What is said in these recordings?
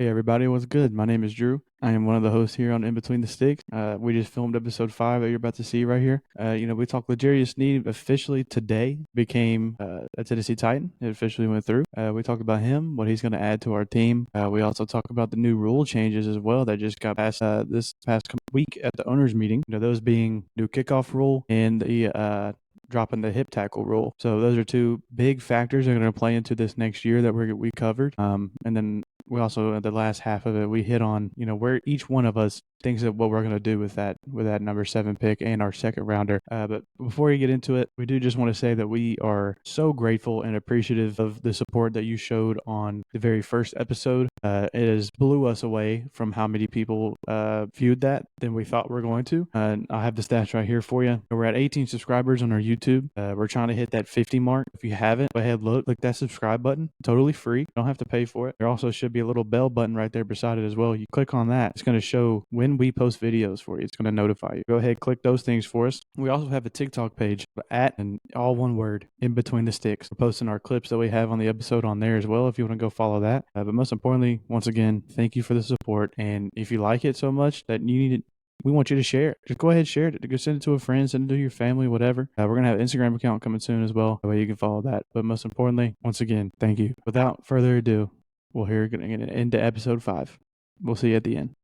Hey everybody, what's good? My name is Drew. I am one of the hosts here on In Between the Sticks. We just filmed episode 5 that you're about to see right here. We talked Legarius Sneed officially today became a Tennessee Titan. It officially went through. We talked about him, what he's going to add to our team. We also talked about the new rule changes as well that just got passed this past week at the owners meeting. Those being new kickoff rule and the dropping the hip tackle rule. So those are two big factors that are going to play into this next year that we covered. And then we also the last half of it we hit on where each one of us thinks of what we're going to do with that number 7 pick and our second rounder. But before we get into it, we do just want to say that we are so grateful and appreciative of the support that you showed on the very first episode. It has blew us away from how many people viewed that than we thought we were going to. I have the stats right here for you. We're at 18 subscribers on our YouTube. We're trying to hit that 50 mark. If you haven't, go ahead, click that subscribe button. Totally free. You don't have to pay for it. There also should be a little bell button right there beside it as well. You click on that. It's going to show when we post videos for you. It's going to notify you. Go ahead, click those things for us. We also have a TikTok page at, and all one word, In Between the Sticks. We're posting our clips that we have on the episode on there as well if you want to go follow that. But most importantly, once again, thank you for the support. And if you like it so much that you need it, we want you to share it. Just go ahead and share it. Go send it to a friend, send it to your family, whatever. We're going to have an Instagram account coming soon as well. That way you can follow that. But most importantly, once again, thank you. Without further ado, we'll hear it into episode 5. We'll see you at the end.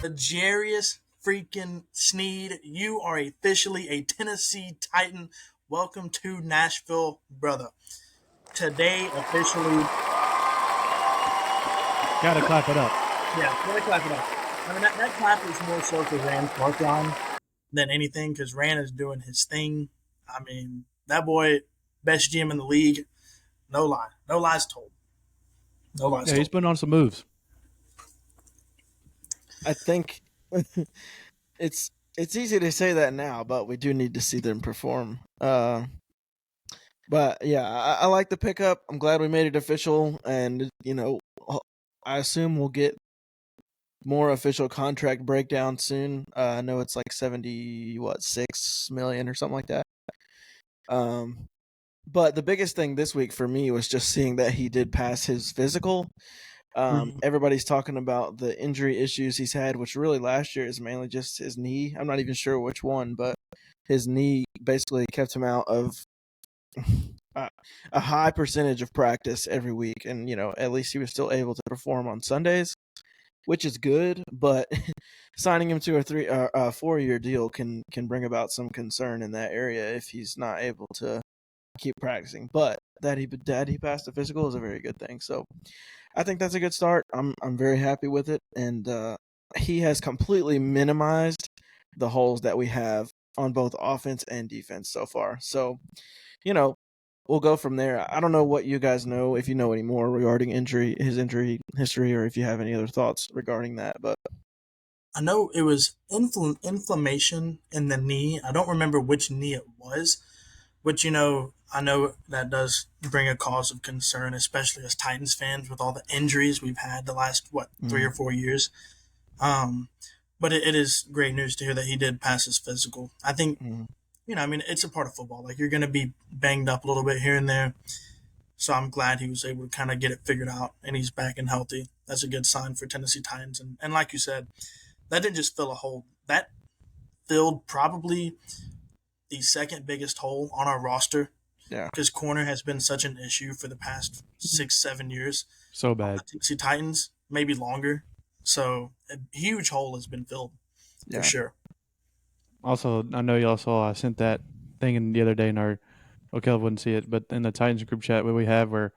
Legarius freaking Sneed, you are officially a Tennessee Titan. Welcome to Nashville, brother. Today, officially. Gotta clap it up. Yeah, gotta clap it up. I mean, that clap is more so for Rand Farkline than anything because Rand is doing his thing. I mean, that boy, best GM in the league. No lie. No lies told. No lies told. He's putting on some moves. I think it's easy to say that now, but we do need to see them perform. But yeah, I like the pickup. I'm glad we made it official, and I assume we'll get more official contract breakdown soon. I know it's like 6 million or something like that. But the biggest thing this week for me was just seeing that he did pass his physical. Everybody's talking about the injury issues he's had, which really last year is mainly just his knee. I'm not even sure which one, but his knee basically kept him out of a high percentage of practice every week. And, at least he was still able to perform on Sundays, which is good. But signing him to a 4-year deal can bring about some concern in that area if he's not able to keep practicing. But that he passed the physical is a very good thing. So I think that's a good start. I'm very happy with it, and he has completely minimized the holes that we have on both offense and defense so far. So, we'll go from there. I don't know what you guys know, if you know any more regarding his injury history, or if you have any other thoughts regarding that. But I know it was inflammation in the knee. I don't remember which knee it was, which, I know that does bring a cause of concern, especially as Titans fans with all the injuries we've had the last, 3 or 4 years. But it is great news to hear that he did pass his physical. I think, it's a part of football. Like, you're going to be banged up a little bit here and there. So I'm glad he was able to kind of get it figured out and he's back and healthy. That's a good sign for Tennessee Titans. And like you said, that didn't just fill a hole. That filled probably the second biggest hole on our roster. Yeah. Because corner has been such an issue for the past 6-7 years. So bad. Tennessee Titans, maybe longer. So a huge hole has been filled for sure. Also, I know y'all saw I sent that thing in the other day in our Kelv wouldn't see it, but in the Titans group chat we have where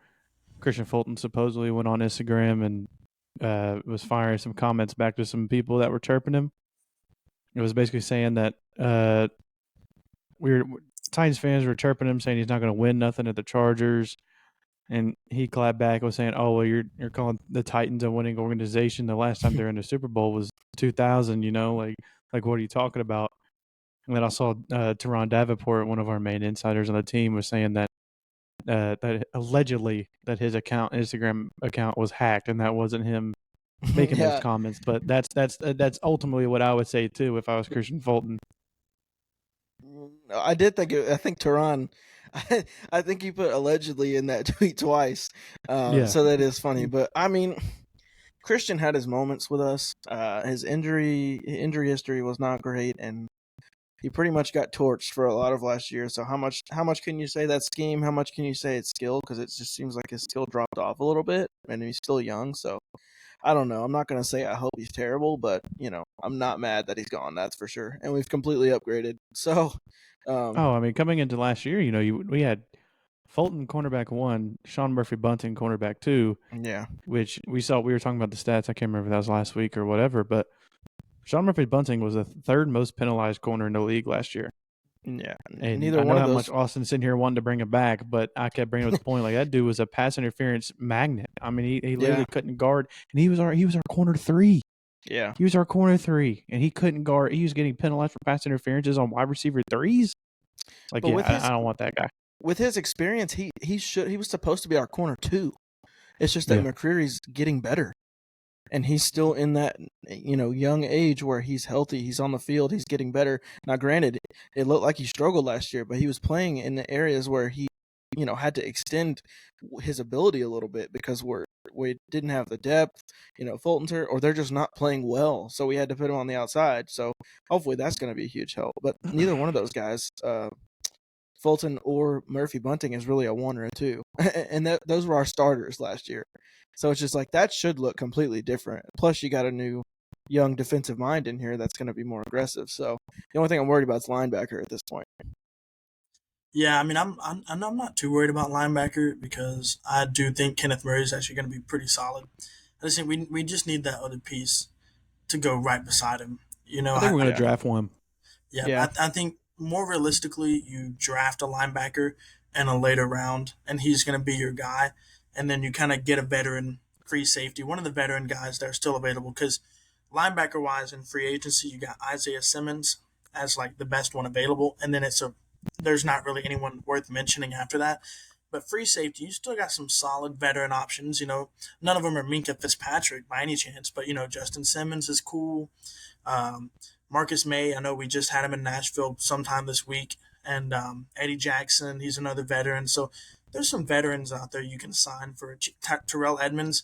Christian Fulton supposedly went on Instagram and was firing some comments back to some people that were chirping him. It was basically saying that Titans fans were chirping him, saying he's not going to win nothing at the Chargers, and he clapped back was saying, "Oh well, you're calling the Titans a winning organization. The last time they were in the Super Bowl was 2000. Like what are you talking about?" And then I saw Teron Davenport, one of our main insiders on the team, was saying that that allegedly that his Instagram account was hacked, and that wasn't him making those Yeah, comments. But that's ultimately what I would say too if I was Christian Fulton. I did think I think Tehran. I think he put allegedly in that tweet twice, Yeah. so that is funny. But I mean, Christian had his moments with us. His injury history was not great, and he pretty much got torched for a lot of last year. So how much can you say that's scheme? How much can you say it's skill? Because it just seems like his skill dropped off a little bit, and he's still young. So I don't know. I'm not gonna say I hope he's terrible, but I'm not mad that he's gone. That's for sure. And we've completely upgraded. So, Oh, I mean, coming into last year, we had Fulton cornerback 1, Sean Murphy Bunting cornerback 2, yeah, which we were talking about the stats. I can't remember if that was last week or whatever, but Sean Murphy Bunting was the third most penalized corner in the league last year. yeah. And Neither I know one of how much those. Austin's sitting here wanting to bring him back, but I kept bringing up the point like that dude was a pass interference magnet. I mean, he Yeah, literally couldn't guard, and he was our corner 3. yeah. He was our corner 3, and he couldn't guard. He was getting penalized for pass interferences on wide receiver 3s. Like, But yeah, with I his don't want that guy. with his experience, he was supposed to be our corner too. It's just that Yeah. McCreary's getting better, and he's still in that young age where he's healthy, he's on the field, he's getting better. Now, granted, it looked like he struggled last year, but he was playing in the areas where he had to extend his ability a little bit because we didn't have the depth, Fulton's hurt, or they're just not playing well, so we had to put him on the outside. So hopefully that's going to be a huge help. But neither one of those guys, Fulton or Murphy Bunting, is really a 1 or a 2, and those were our starters last year. So it's just like that should look completely different. Plus, you got a new young defensive mind in here that's going to be more aggressive. So the only thing I'm worried about is linebacker at this point. Yeah, I mean, I'm not too worried about linebacker because I do think Kenneth Murray is actually going to be pretty solid. I just think we just need that other piece to go right beside him. I think we're going to Yeah, draft one. Yeah, yeah, I think more realistically, you draft a linebacker in a later round, and he's going to be your guy, and then you kind of get a veteran free safety, one of the veteran guys that are still available. Because linebacker wise in free agency, you got Isaiah Simmons as like the best one available, and then there's not really anyone worth mentioning after that. But free safety, you still got some solid veteran options. None of them are Minka Fitzpatrick by any chance, but Justin Simmons is cool. Um, Marcus May, I know we just had him in Nashville sometime this week, and Eddie Jackson, he's another veteran. So there's some veterans out there you can sign for. Terrell Edmonds,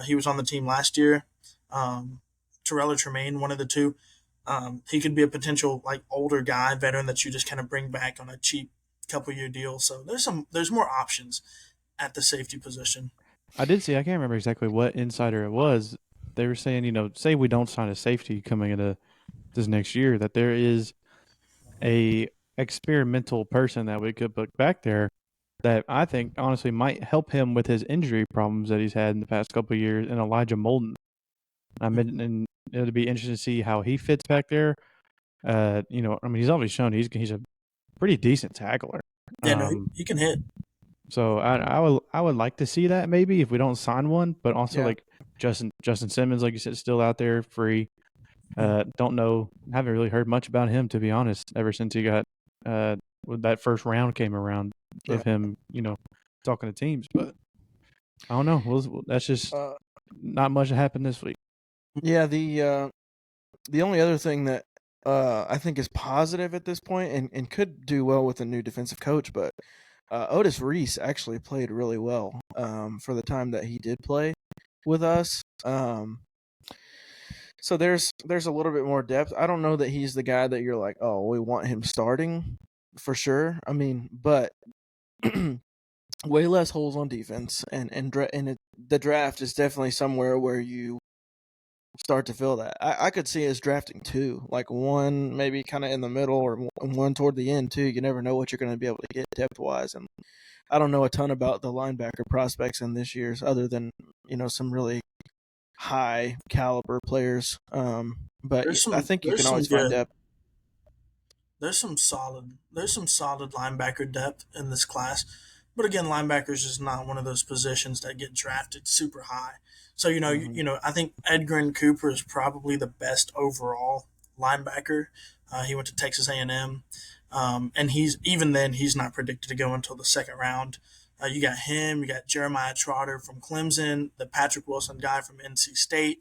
he was on the team last year. Um, Terrell or Tremaine, one of the two. He could be a potential like older guy, veteran that you just kind of bring back on a cheap couple-year deal. So there's more options at the safety position. I did see. I can't remember exactly what insider it was. They were saying, say we don't sign a safety coming into this next year, that there is a experimental person that we could put back there that I think honestly might help him with his injury problems that he's had in the past couple of years. And Elijah Molden. I mean, and it'll be interesting to see how he fits back there. I mean, he's always shown he's a pretty decent tackler. Yeah, no, he can hit. So I would like to see that maybe if we don't sign one, but also yeah. like Justin Simmons, like you said, still out there free. Don't know, haven't really heard much about him to be honest. Ever since he got when that first round came around Yeah. of him, talking to teams, but I don't know. That's just not much that happened this week. Yeah, the only other thing that I think is positive at this point and could do well with a new defensive coach, but Otis Reese actually played really well for the time that he did play with us. So there's a little bit more depth. I don't know that he's the guy that you're like, oh, we want him starting for sure. I mean, but way less holes on defense, the draft is definitely somewhere where you start to feel that. I could see us drafting 2, like one maybe kind of in the middle or one toward the end too. You never know what you're going to be able to get depth wise, and I don't know a ton about the linebacker prospects in this year's other than some really high caliber players. But I think you There's can some always find good. depth. There's some solid linebacker depth in this class. But again, linebackers is not one of those positions that get drafted super high. So Hmm. I think Edgerrin Cooper is probably the best overall linebacker. He went to Texas A&M, and he's even then he's not predicted to go until the second round. You got him. You got Jeremiah Trotter from Clemson, the Patrick Wilson guy from NC State,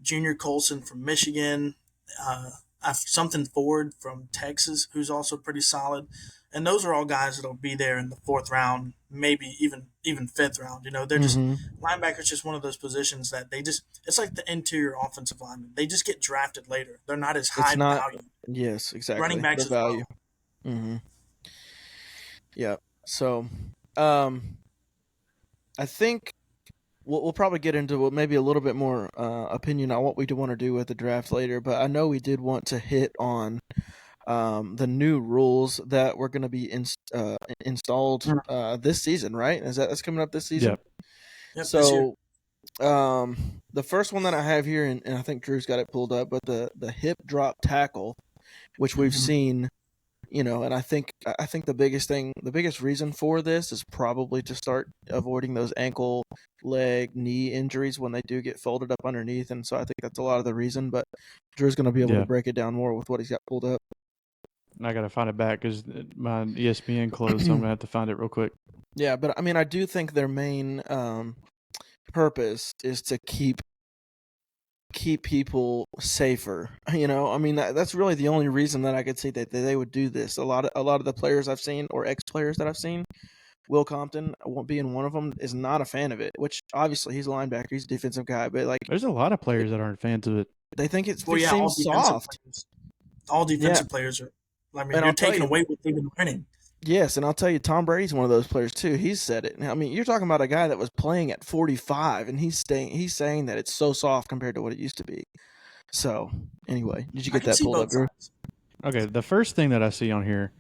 Junior Colson from Michigan, uh, something Ford from Texas, who's also pretty solid. And those are all guys that'll be there in the fourth round, maybe even fifth round. They're just Mm-hmm. linebackers. Just one of those positions that they just. It's like the interior offensive lineman. They just get drafted later. They're not as It's high not. value. Yes, Running exactly. backs The as value. well. Mm-hmm. Yeah. So, um, I think we'll probably get into maybe a little bit more opinion on what we do want to do with the draft later. But I know we did want to hit on the new rules that were going to be installed this season, right? That's coming up this season? Yep. Yep, this year. So, the first one that I have here, and I think Drew's got it pulled up, but the hip drop tackle, which we've seen, and I think the biggest reason for this is probably to start avoiding those ankle, leg, knee injuries when they do get folded up underneath, and so I think that's a lot of the reason. But Drew's going to be able to break it down more with what he's got pulled up. I got to find it back because my ESPN closed, so I'm going to have to find it real quick. Yeah, but I mean, I do think their main purpose is to keep people safer. I mean, that's really the only reason that I could see that they would do this. A lot of the players I've seen, or ex-players that I've seen, Will Compton being one of them, is not a fan of it, which obviously he's a linebacker, he's a defensive guy, but like, there's a lot of players that aren't fans of it. they think it All seems defensive soft. players. All defensive players are. I mean, And you're taking away what they've been winning. Yes, and I'll tell you, Tom Brady's one of those players too. He's said it. I mean, you're talking about a guy that was playing at 45, and he's saying that it's so soft compared to what it used to be. So, anyway, did you get that pulled up, Drew? Okay, the first thing that I see on here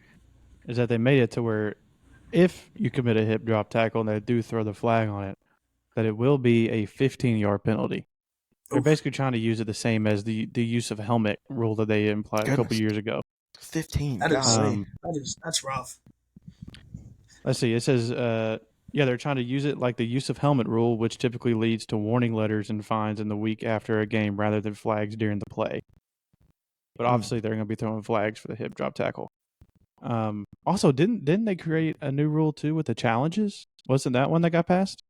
is that they made it to where if you commit a hip drop tackle and they do throw the flag on it, that it will be a 15-yard penalty. They're basically trying to use it the same as the use of helmet rule that they implied a couple years ago. 15. That's rough. Let's see. It says, they're trying to use it like the use of helmet rule, which typically leads to warning letters and fines in the week after a game rather than flags during the play. But obviously, they're going to be throwing flags for the hip drop tackle. Also, didn't they create a new rule too with the challenges? Wasn't that one that got passed?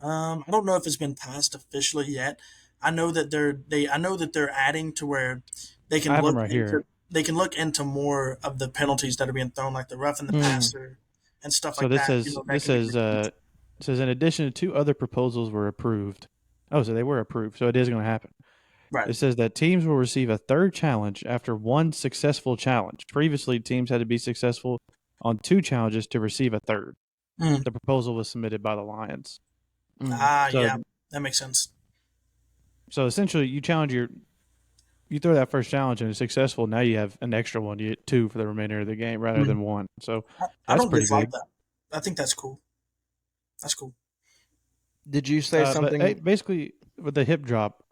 I don't know if it's been passed officially yet. I know that they're adding to where they can look right into, here. They can look into more of the penalties that are being thrown, like the rough and the passer and stuff like that. So this says in addition, 2 other proposals were approved. Oh, so they were approved. So it is going to happen. Right. It says that teams will receive a third challenge after 1 successful challenge. Previously, teams had to be successful on 2 challenges to receive a third. The proposal was submitted by the Lions. Yeah, that makes sense. So essentially, you throw that first challenge and it's successful. Now you have an extra one. You get 2 for the remainder of the game rather than 1. So I don't pretty dislike big. that. I think that's cool. That's cool. Did you say something? But basically, with the hip drop,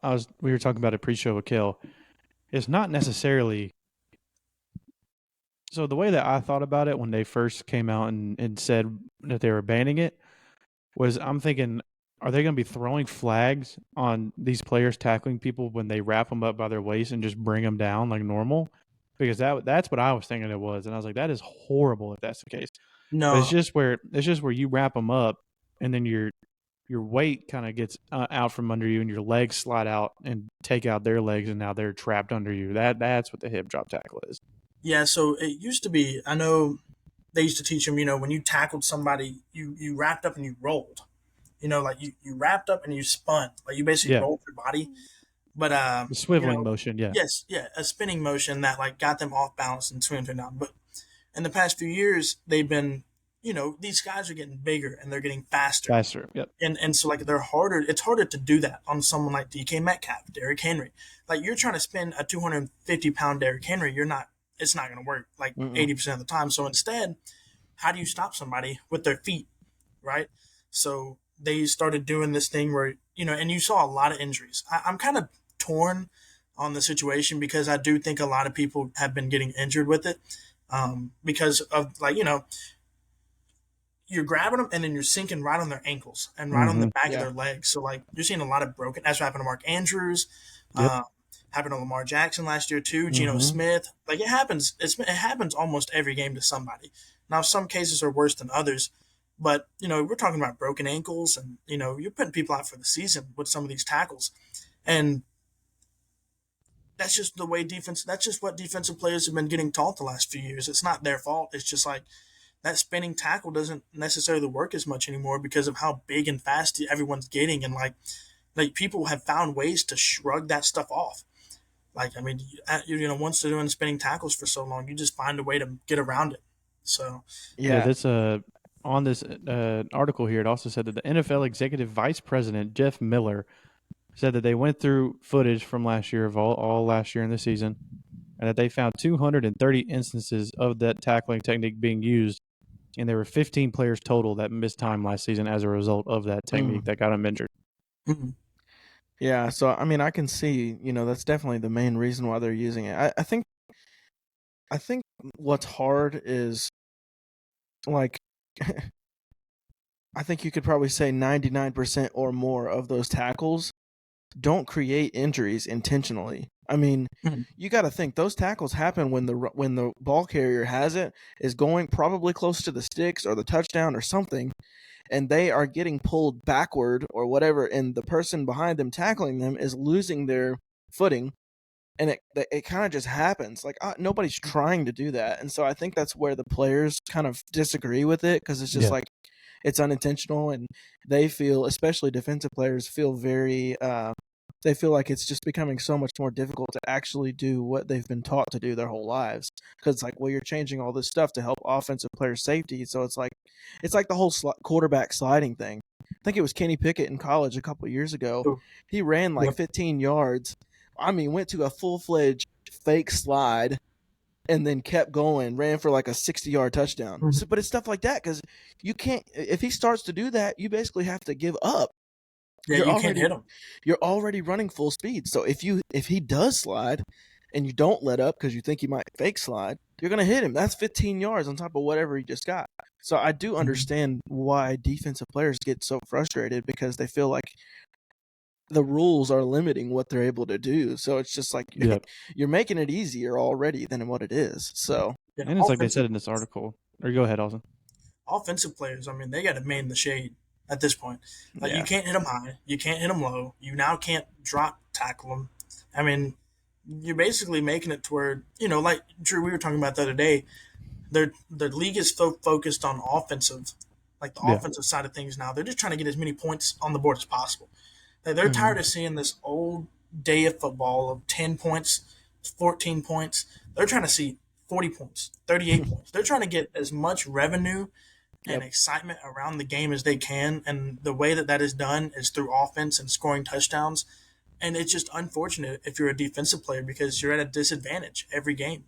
we were talking about a pre-show with Kel. It's not necessarily. So the way that I thought about it when they first came out and said that they were banning it was, I'm thinking, are they going to be throwing flags on these players tackling people when they wrap them up by their waist and just bring them down like normal? Because that's what I was thinking it was, and I was like, that is horrible if that's the case. No, but it's just where you wrap them up, and then your weight kind of gets out from under you, and your legs slide out and take out their legs, and now they're trapped under you. That's what the hip drop tackle is. Yeah, so it used to be. I know they used to teach them. When you tackled somebody, you wrapped up and you rolled. Like you wrapped up and you spun. Like you basically rolled your body. But the swiveling motion, yeah. Yes, yeah, a spinning motion that like got them off balance and swinging down. But in the past few years, they've been, these guys are getting bigger and they're getting faster. Faster, yep. And so like they're harder. It's harder to do that on someone like DK Metcalf, Derrick Henry. Like you're trying to spin a 250-pound Derrick Henry, it's not going to work like 80% of the time. So instead, how do you stop somebody with their feet, right? So they started doing this thing where, and you saw a lot of injuries. I'm kind of torn on the situation because I do think a lot of people have been getting injured with it because of you're grabbing them and then you're sinking right on their ankles and right on the back of their legs. So like you're seeing a lot of broken. That's what happened to Mark Andrews. Happened to Lamar Jackson last year too. Geno Smith. Like it happens. It happens almost every game to somebody. Now some cases are worse than others, But we're talking about broken ankles, and you're putting people out for the season with some of these tackles, and that's just the way defense. That's just what defensive players have been getting taught the last few years. It's not their fault. It's just like that spinning tackle doesn't necessarily work as much anymore because of how big and fast everyone's getting, and like people have found ways to shrug that stuff off. Like I mean, once they're doing spinning tackles for so long, you just find a way to get around it. So Yeah, Yeah. this on this article here, it also said that the NFL executive vice president Jeff Miller said that they went through footage from last year of all last year in the season, and that they found 230 instances of that tackling technique being used, and there were 15 players total that missed time last season as a result of that technique that got them injured. mhm. Yeah, so I mean, I can see, that's definitely the main reason why they're using it. I think what's hard is like I think you could probably say 99% or more of those tackles don't create injuries intentionally. I mean, Mhm. you got to think those tackles happen when the ball carrier has it, is going probably close to the sticks or the touchdown or something, and they are getting pulled backward or whatever, and the person behind them tackling them is losing their footing, and it kind of just happens. Like nobody's trying to do that, and so I think that's where the players kind of disagree with it, because it's just Yeah. like it's unintentional, and they feel, especially defensive players, feel very they feel like it's just becoming so much more difficult to actually do what they've been taught to do their whole lives, because it's like, well, you're changing all this stuff to help offensive players safety, so it's like the whole quarterback sliding thing. I think it was Kenny Pickett in college a couple of years ago. So, He ran like yep. 15 yards. I mean, went to a full-fledged fake slide and then kept going, ran for like a 60-yard touchdown. Mhm. But it's stuff like that, because you can't. If he starts to do that, you basically have to give up. Yeah, you can't hit them. You're already running full speed. So if he does slide, and you don't let up because you think he might fake slide, you're gonna hit him. That's 15 yards on top of whatever he just got. So I do understand why defensive players get so frustrated, because they feel like the rules are limiting what they're able to do. So it's just like Yep. you're making it easier already than what it is. So Yeah, And it's like they said in this article. Or go ahead, Austin. offensive players, I mean, they got to man the shade at this point. Like, you yeah, can't hit them high, you can't hit them low, you now can't drop tackle them. I mean, you're basically making it to where, like Drew, we were talking about the other day, the league is focused on offensive, like the Yeah. offensive side of things now. They're just trying to get as many points on the board as possible. They're hmm tired of seeing this old day of football of 10 points, 14 points. They're trying to see 40 points, 38 points. They're trying to get as much revenue and yep, excitement around the game as they can. And the way that is done is through offense and scoring touchdowns. And it's just unfortunate if you're a defensive player because you're at a disadvantage every game.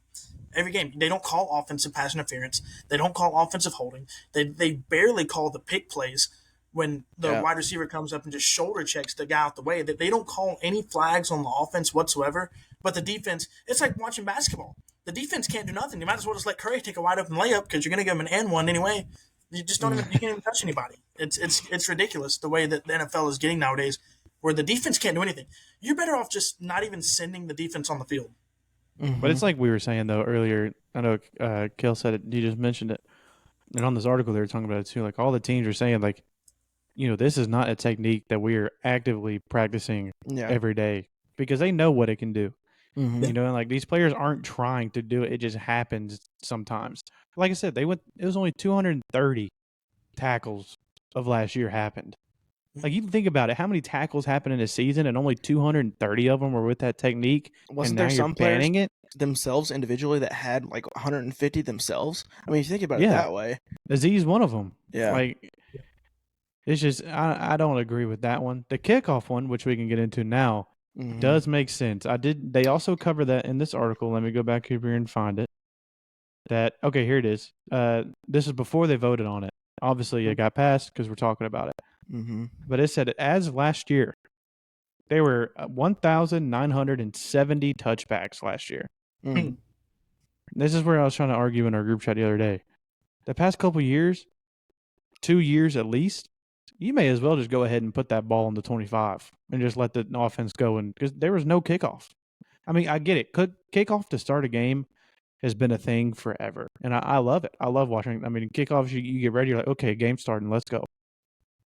Every game. They don't call offensive pass interference. They don't call offensive holding. They barely call the pick plays when the yeah, wide receiver comes up and just shoulder checks the guy out the way. They don't call any flags on the offense whatsoever. But the defense, it's like watching basketball. The defense can't do nothing. You might as well just let Curry take a wide open layup because you're going to give him an and one anyway. You just don't even you can't even touch anybody. It's ridiculous the way that the NFL is getting nowadays, where the defense can't do anything. You're better off just not even sending the defense on the field. But hmm it's like we were saying though earlier. I know Kale said it. You just mentioned it, and on this article they were talking about it too. Like all the teams are saying, like, this is not a technique that we are actively practicing yeah, every day because they know what it can do. hmm And like these players aren't trying to do it; it just happens sometimes. Like I said, they went. It was only 230 tackles of last year happened. Like you think about it, how many tackles happen in a season, and only 230 of them were with that technique, and Wasn't now there you're some players banning it? themselves individually that had like 150 themselves? I mean, you think about it Yeah, that way. Aziz one of them. Yeah. Like it's just I don't agree with that one. The kickoff one, which we can get into now, hmm does make sense. They also cover that in this article. Let me go back here and find it. Okay, here it is. This is before they voted on it. Obviously, it got passed because we're talking about it. hmm But it said as of last year, there were 1,970 touchbacks last year. Mm. This is where I was trying to argue in our group chat the other day. The past couple years, 2 years at least, you may as well just go ahead and put that ball in the 25 and just let the offense go. And because there was no kickoff. I mean, I get it. Kickoff to start a game has been a thing forever, and I love it. I love watching. I mean, kickoffs, you get ready, you're like, okay, game's starting, let's go.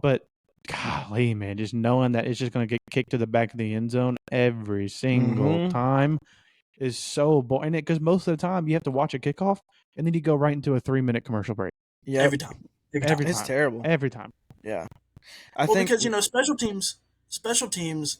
But golly, man, just knowing that it's just going to get kicked to the back of the end zone every single time is so boring. Because most of the time you have to watch a kickoff, and then you go right into a 3-minute commercial break. Yeah, Every time. Every time. It's terrible. Every time. Yeah, because special teams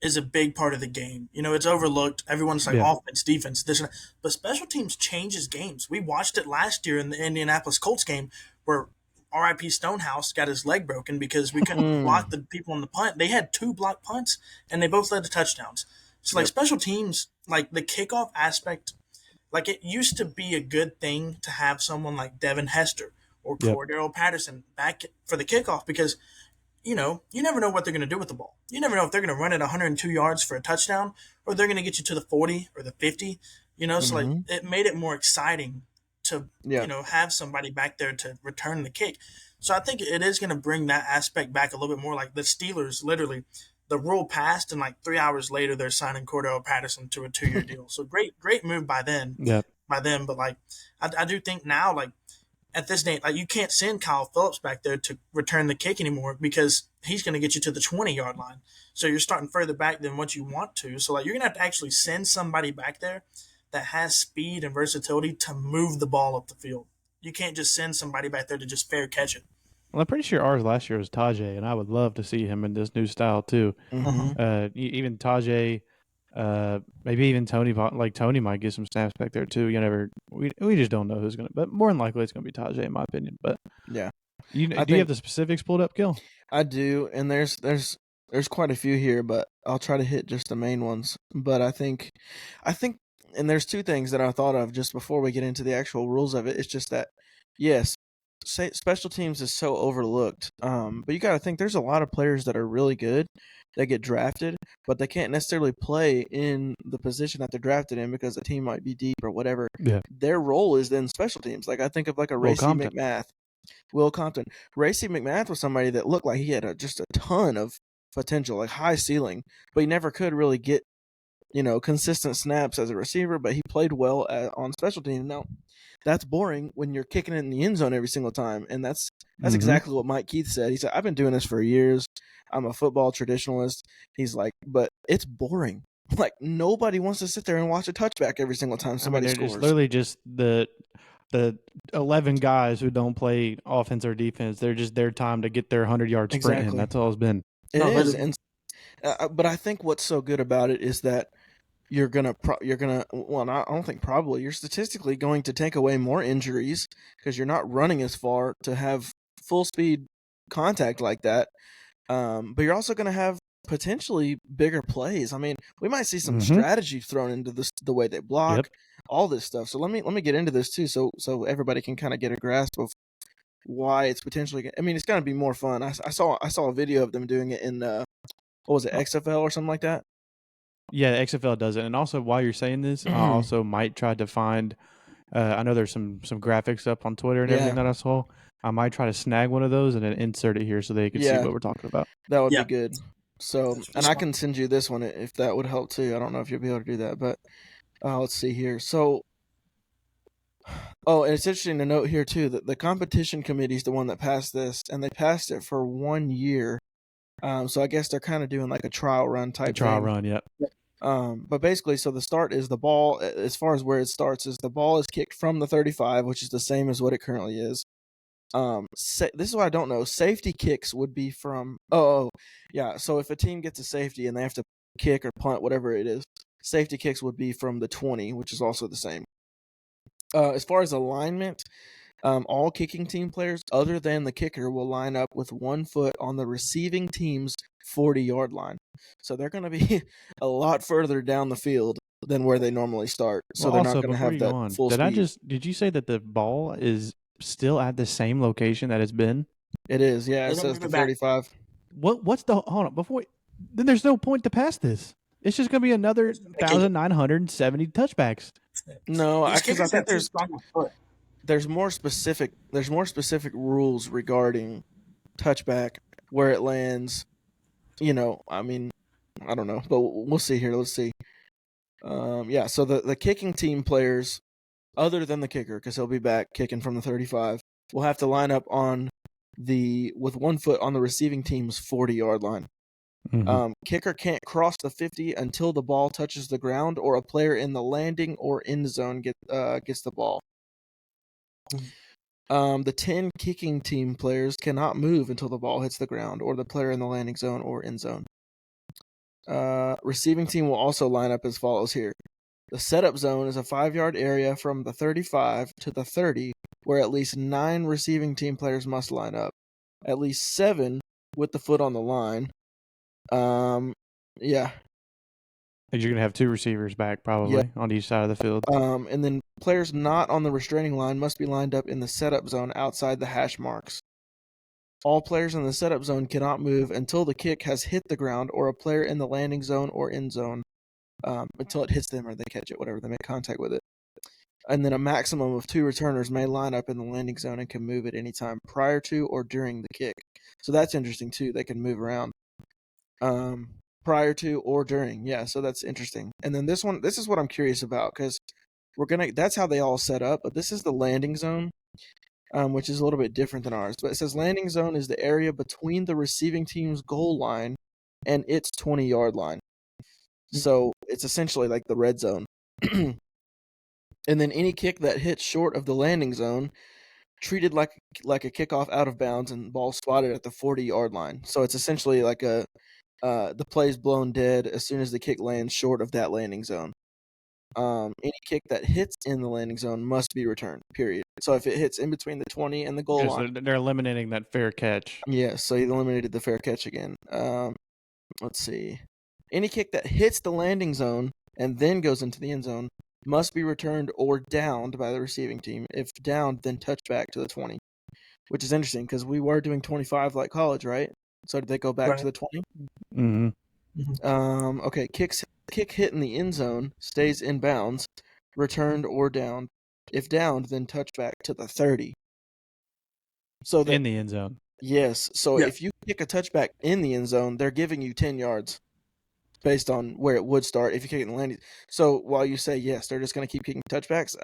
is a big part of the game. It's overlooked. Everyone's like offense, defense, this and that. But special teams changes games. We watched it last year in the Indianapolis Colts game where R.I.P. Stonehouse got his leg broken because we couldn't block the people on the punt. They had 2 blocked punts, and they both led to touchdowns. So, special teams, like the kickoff aspect, like it used to be a good thing to have someone like Devin Hester or Cordero Patterson back for the kickoff because – you never know what they're going to do with the ball. You never know if they're going to run it 102 yards for a touchdown or they're going to get you to the 40 or the 50. So like it made it more exciting to have somebody back there to return the kick. So I think it is going to bring that aspect back a little bit more. Like the Steelers, literally, the rule passed and like 3 hours later they're signing Cordero Patterson to a 2-year deal. So great move by them. Yeah. By them, but like I do think now like. At this day, like you can't send Kyle Phillips back there to return the kick anymore because he's going to get you to the 20-yard line. So you're starting further back than what you want to. So like you're going to have to actually send somebody back there that has speed and versatility to move the ball up the field. You can't just send somebody back there to just fair catch it. Well, I'm pretty sure ours last year was Tajay, and I would love to see him in this new style too. Even Tajay, maybe even Tony. Like Tony might get some snaps back there too. We just don't know who's gonna. But more than likely, it's gonna be Tajay in my opinion. But yeah, do you have the specifics pulled up, Gil? I do, and there's quite a few here, but I'll try to hit just the main ones. But I think, and there's 2 things that I thought of just before we get into the actual rules of it. It's just that, yes, special teams is so overlooked. But you got to think there's a lot of players that are really good that get drafted, but they can't necessarily play in the position that they're drafted in because the team might be deep or whatever. Yeah. Their role is then special teams. Like I think of like a Will Compton. Racy McMath was somebody that looked like he had just a ton of potential, like high ceiling, but he never could really get, consistent snaps as a receiver, but he played well on special teams. Now, that's boring when you're kicking it in the end zone every single time, and that's exactly what Mike Keith said. He said, I've been doing this for years. I'm a football traditionalist. He's like, but it's boring. Like, nobody wants to sit there and watch a touchback every single time somebody scores. It's literally just the 11 guys who don't play offense or defense. They're just their time to get their 100-yard sprint in. That's all it's been. It is. And, but I think what's so good about it is that you're gonna I don't think probably you're statistically going to take away more injuries because you're not running as far to have full speed contact like that. But you're also going to have potentially bigger plays. I mean, we might see some strategy thrown into this, the way they block, all this stuff. So let me get into this too, so everybody can kind of get a grasp of why it's potentially. I mean, it's going to be more fun. I saw a video of them doing it in what was it, XFL or something like that. Yeah, the XFL does it. And also, while you're saying this, I also might try to find. I know there's some graphics up on Twitter and everything that I saw. I might try to snag one of those and then insert it here so they can see what we're talking about. That would be good. So, and I can send you this one if that would help too. I don't know if you'll be able to do that, but let's see here. So, and it's interesting to note here too that the competition committee is the one that passed this, and they passed it for 1 year. So I guess they're kind of doing like a trial run type thing. Yeah. But basically, so the start is the ball, as far as where it starts, is the ball is kicked from the 35, which is the same as what it currently is. This is what I don't know. Safety kicks would be from, so if a team gets a safety and they have to kick or punt, whatever it is, safety kicks would be from the 20, which is also the same. As far as alignment, all kicking team players other than the kicker will line up with 1 foot on the receiving team's 40-yard line. So they're going to be a lot further down the field than where they normally start. So they're not going to have that full speed. Did you say that the ball is still at the same location that it's been? It is, yeah. It says the 35. Hold on, then there's no point to pass this. It's just going to be another 1,970 touchbacks. No, because I think there's more specific rules regarding touchback, where it lands. I mean, I don't know, but we'll see here. Let's see. So the kicking team players other than the kicker, because he'll be back kicking from the 35, will have to line up with 1 foot on the receiving team's 40-yard line. Kicker can't cross the 50 until the ball touches the ground or a player in the landing or end zone gets the ball. The 10 kicking team players cannot move until the ball hits the ground or the player in the landing zone or end zone. Receiving team will also line up as follows here. The setup zone is a 5-yard area from the 35 to the 30 where at least 9 receiving team players must line up. At least 7 with the foot on the line. Yeah. And you're going to have 2 receivers back probably on each side of the field. And then players not on the restraining line must be lined up in the setup zone outside the hash marks. All players in the setup zone cannot move until the kick has hit the ground or a player in the landing zone or end zone until it hits them or they catch it, whatever, they make contact with it. And then a maximum of 2 returners may line up in the landing zone and can move at any time prior to or during the kick. So that's interesting too. They can move around prior to or during. Yeah, so that's interesting. And then this is what I'm curious about because that's how they all set up. But this is the landing zone, which is a little bit different than ours. But it says landing zone is the area between the receiving team's goal line and its 20-yard line. So it's essentially like the red zone. And then any kick that hits short of the landing zone, treated like a kickoff out of bounds and ball spotted at the 40-yard line. So it's essentially like the play's blown dead as soon as the kick lands short of that landing zone. Any kick that hits in the landing zone must be returned, period. So if it hits in between the 20 and the goal line. So they're eliminating that fair catch. Yeah, so he eliminated the fair catch again. Let's see. Any kick that hits the landing zone and then goes into the end zone must be returned or downed by the receiving team. If downed, then touch back to the 20, which is interesting because we were doing 25 like college, right? So did they go back to the 20? Mm-hmm. Okay, kick hit in the end zone stays in bounds, returned or downed. If downed, then touch back to the 30. So in the end zone. Yes. So if you kick a touchback in the end zone, they're giving you 10 yards. Based on where it would start if you kick it in the landing. So while you say yes, they're just going to keep kicking touchbacks.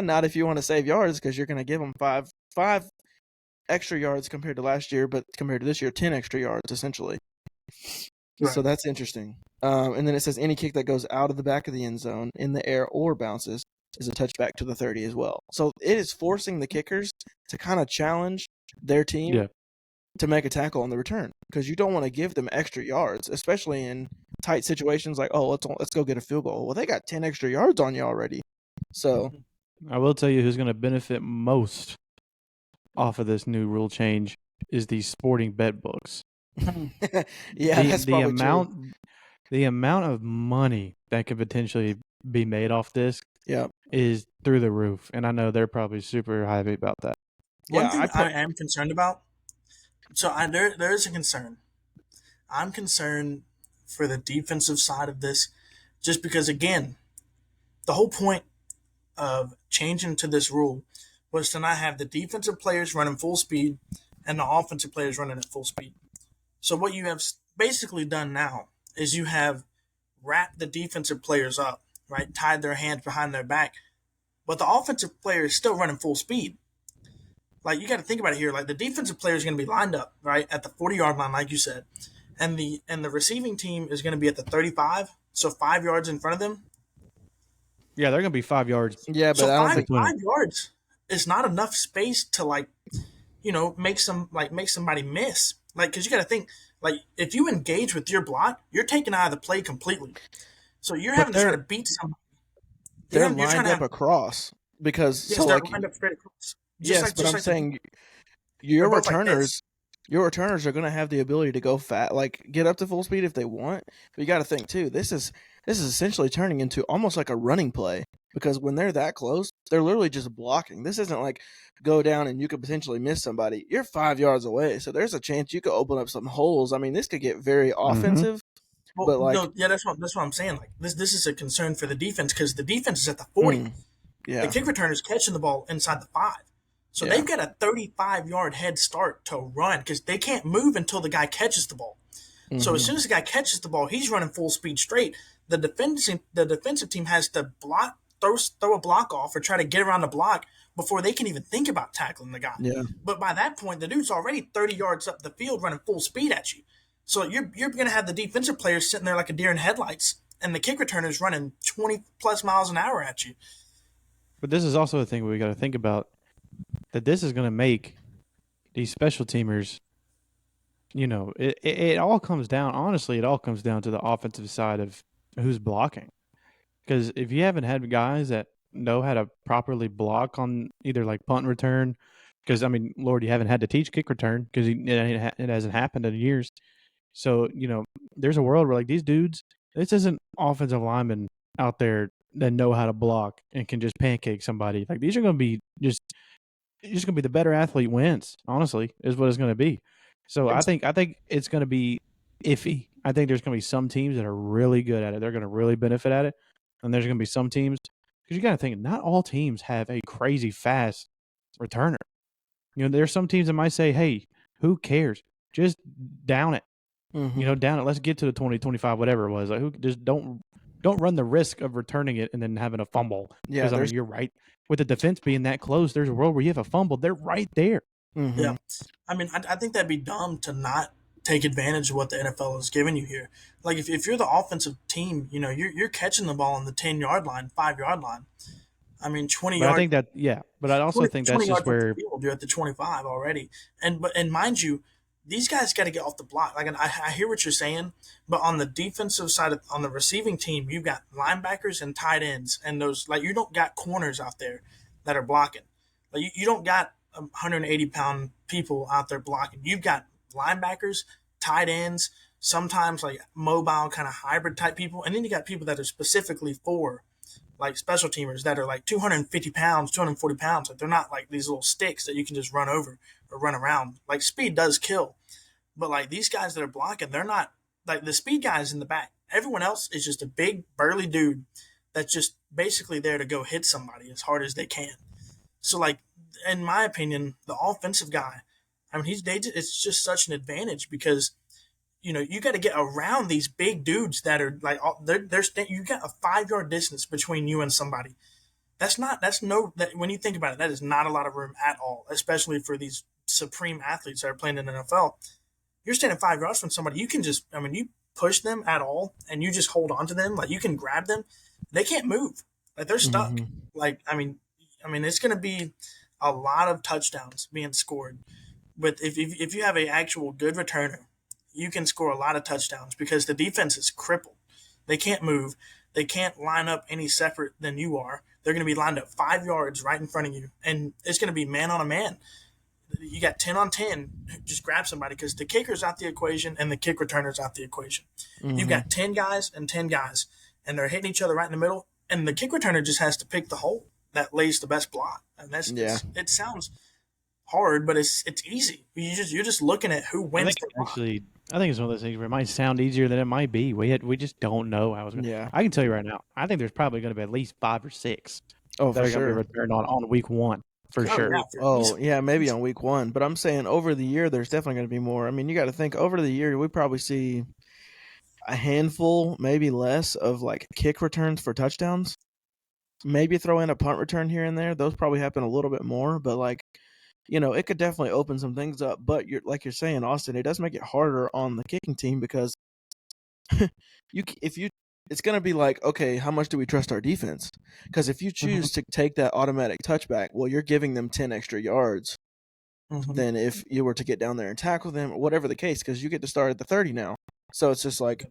Not if you want to save yards because you're going to give them five extra yards compared to last year, but compared to this year, 10 extra yards essentially. Right. So that's interesting. And then it says any kick that goes out of the back of the end zone in the air or bounces is a touchback to the 30 as well. So it is forcing the kickers to kind of challenge their team to make a tackle on the return because you don't want to give them extra yards, especially in tight situations like, oh, let's go get a field goal. Well, they got 10 extra yards on you already. So I will tell you who's going to benefit most off of this new rule change is these sporting bet books. That's the probably amount true. The amount of money that could potentially be made off this is through the roof. And I know they're probably super happy about that. One thing I am concerned about, so there is a concern. I'm concerned for the defensive side of this, just because, again, the whole point of changing to this rule was to not have the defensive players running full speed and the offensive players running at full speed. So what you have basically done now is you have wrapped the defensive players up, right, tied their hands behind their back, but the offensive player is still running full speed. Like, you got to think about it here. Like, the defensive player is going to be lined up, right, at the 40-yard line, like you said. And the receiving team is going to be at the 35, so 5 yards in front of them. Yeah, they're going to be 5 yards. Yeah, but so I don't think 5 yards is not enough space to, like, you know, make somebody miss. Like, because you got to think, like, if you engage with your block, you're taken out of the play completely. So you're having to try to beat somebody. They're lined up across because they're lined up straight across. But I'm saying your returners are going to have the ability to go fat, like get up to full speed if they want. But you got to think too. This is essentially turning into almost like a running play because when they're that close, they're literally just blocking. This isn't like go down and you could potentially miss somebody. You're 5 yards away, so there's a chance you could open up some holes. I mean, this could get very offensive. Well, but that's what I'm saying. Like this is a concern for the defense because the defense is at the 40. The kick returner is catching the ball inside the 5. So they've got a 35-yard head start to run because they can't move until the guy catches the ball. So as soon as the guy catches the ball, he's running full speed straight. The defensive team has to block throw a block off or try to get around the block before they can even think about tackling the guy. Yeah. But by that point, the dude's already 30 yards up the field running full speed at you. So you're going to have the defensive players sitting there like a deer in headlights, and the kick returner's running 20 plus miles an hour at you. But this is also a thing we got to think about, that this is going to make these special teamers, it all comes down, honestly, it all comes down to the offensive side of who's blocking. Because if you haven't had guys that know how to properly block on either like punt and return, because, I mean, Lord, you haven't had to teach kick return because it hasn't happened in years. So, there's a world where like these dudes, this isn't offensive linemen out there that know how to block and can just pancake somebody. Like these are going to be just going to be the better athlete wins, honestly, is what it's going to be. So I think it's going to be iffy. I think there's going to be some teams that are really good at it. They're going to really benefit at it. And there's going to be some teams, because you got to think, not all teams have a crazy fast returner. There's some teams that might say, hey, who cares? Just down it. Mm-hmm. Down it. Let's get to the 20, 25, whatever it was. Like, who just don't run the risk of returning it and then having a fumble. Yeah, because I mean, you're right. With the defense being that close, there's a world where you have a fumble. They're right there. Mm-hmm. Yeah, I mean, I think that'd be dumb to not take advantage of what the NFL is giving you here. Like if you're the offensive team, you're catching the ball on the 10-yard line, 5-yard line. I mean, 20 But yards. I think that, yeah. But I also think that's just where you're at the 25 already. And mind you, these guys got to get off the block. Like, and I hear what you're saying, but on the defensive side, on the receiving team, you've got linebackers and tight ends, and those, like, you don't got corners out there that are blocking. Like you don't got 180-pound people out there blocking. You've got linebackers, tight ends, sometimes like mobile kind of hybrid type people, and then you got people that are specifically for like special teamers that are like 250 pounds, 240 pounds. Like they're not like these little sticks that you can just run over or run around. Like speed does kill, but like these guys that are blocking, they're not like the speed guys in the back. Everyone else is just a big burly dude that's just basically there to go hit somebody as hard as they can. So like, in my opinion, the offensive guy, I mean, it's just such an advantage because, you got to get around these big dudes that are like, you got a 5-yard distance between you and somebody. When you think about it, that is not a lot of room at all, especially for these supreme athletes that are playing in the NFL. You're standing 5 yards from somebody. You can you push them at all and you just hold on to them. Like you can grab them. They can't move. Like they're stuck. Mm-hmm. Like, I mean, it's going to be a lot of touchdowns being scored. But if you have an actual good returner, you can score a lot of touchdowns because the defense is crippled. They can't move. They can't line up any separate than you are. They're going to be lined up 5 yards right in front of you, and it's going to be man on a man. You got 10 on 10. Just grab somebody because the kicker's out the equation and the kick returner's out the equation. Mm-hmm. You've got 10 guys and 10 guys, and they're hitting each other right in the middle, and the kick returner just has to pick the hole that lays the best block. And it sounds hard, but it's easy. You're just looking at who wins the block. Actually, I think it's one of those things where it might sound easier than it might be. We just don't know how it's going to. Yeah. I can tell you right now, I think there's probably going to be at least 5 or 6 that are for going to be sure. returned on week 1 for sure. Yeah, maybe on week 1. But I'm saying over the year, there's definitely going to be more. I mean, you got to think over the year, we probably see a handful, maybe less, of like kick returns for touchdowns. Maybe throw in a punt return here and there. Those probably happen a little bit more, but like, it could definitely open some things up. But you're saying, Austin, it does make it harder on the kicking team because it's going to be like, okay, how much do we trust our defense? Because if you choose to take that automatic touchback, well, you're giving them 10 extra yards than if you were to get down there and tackle them or whatever the case, because you get to start at the 30 now. So it's just like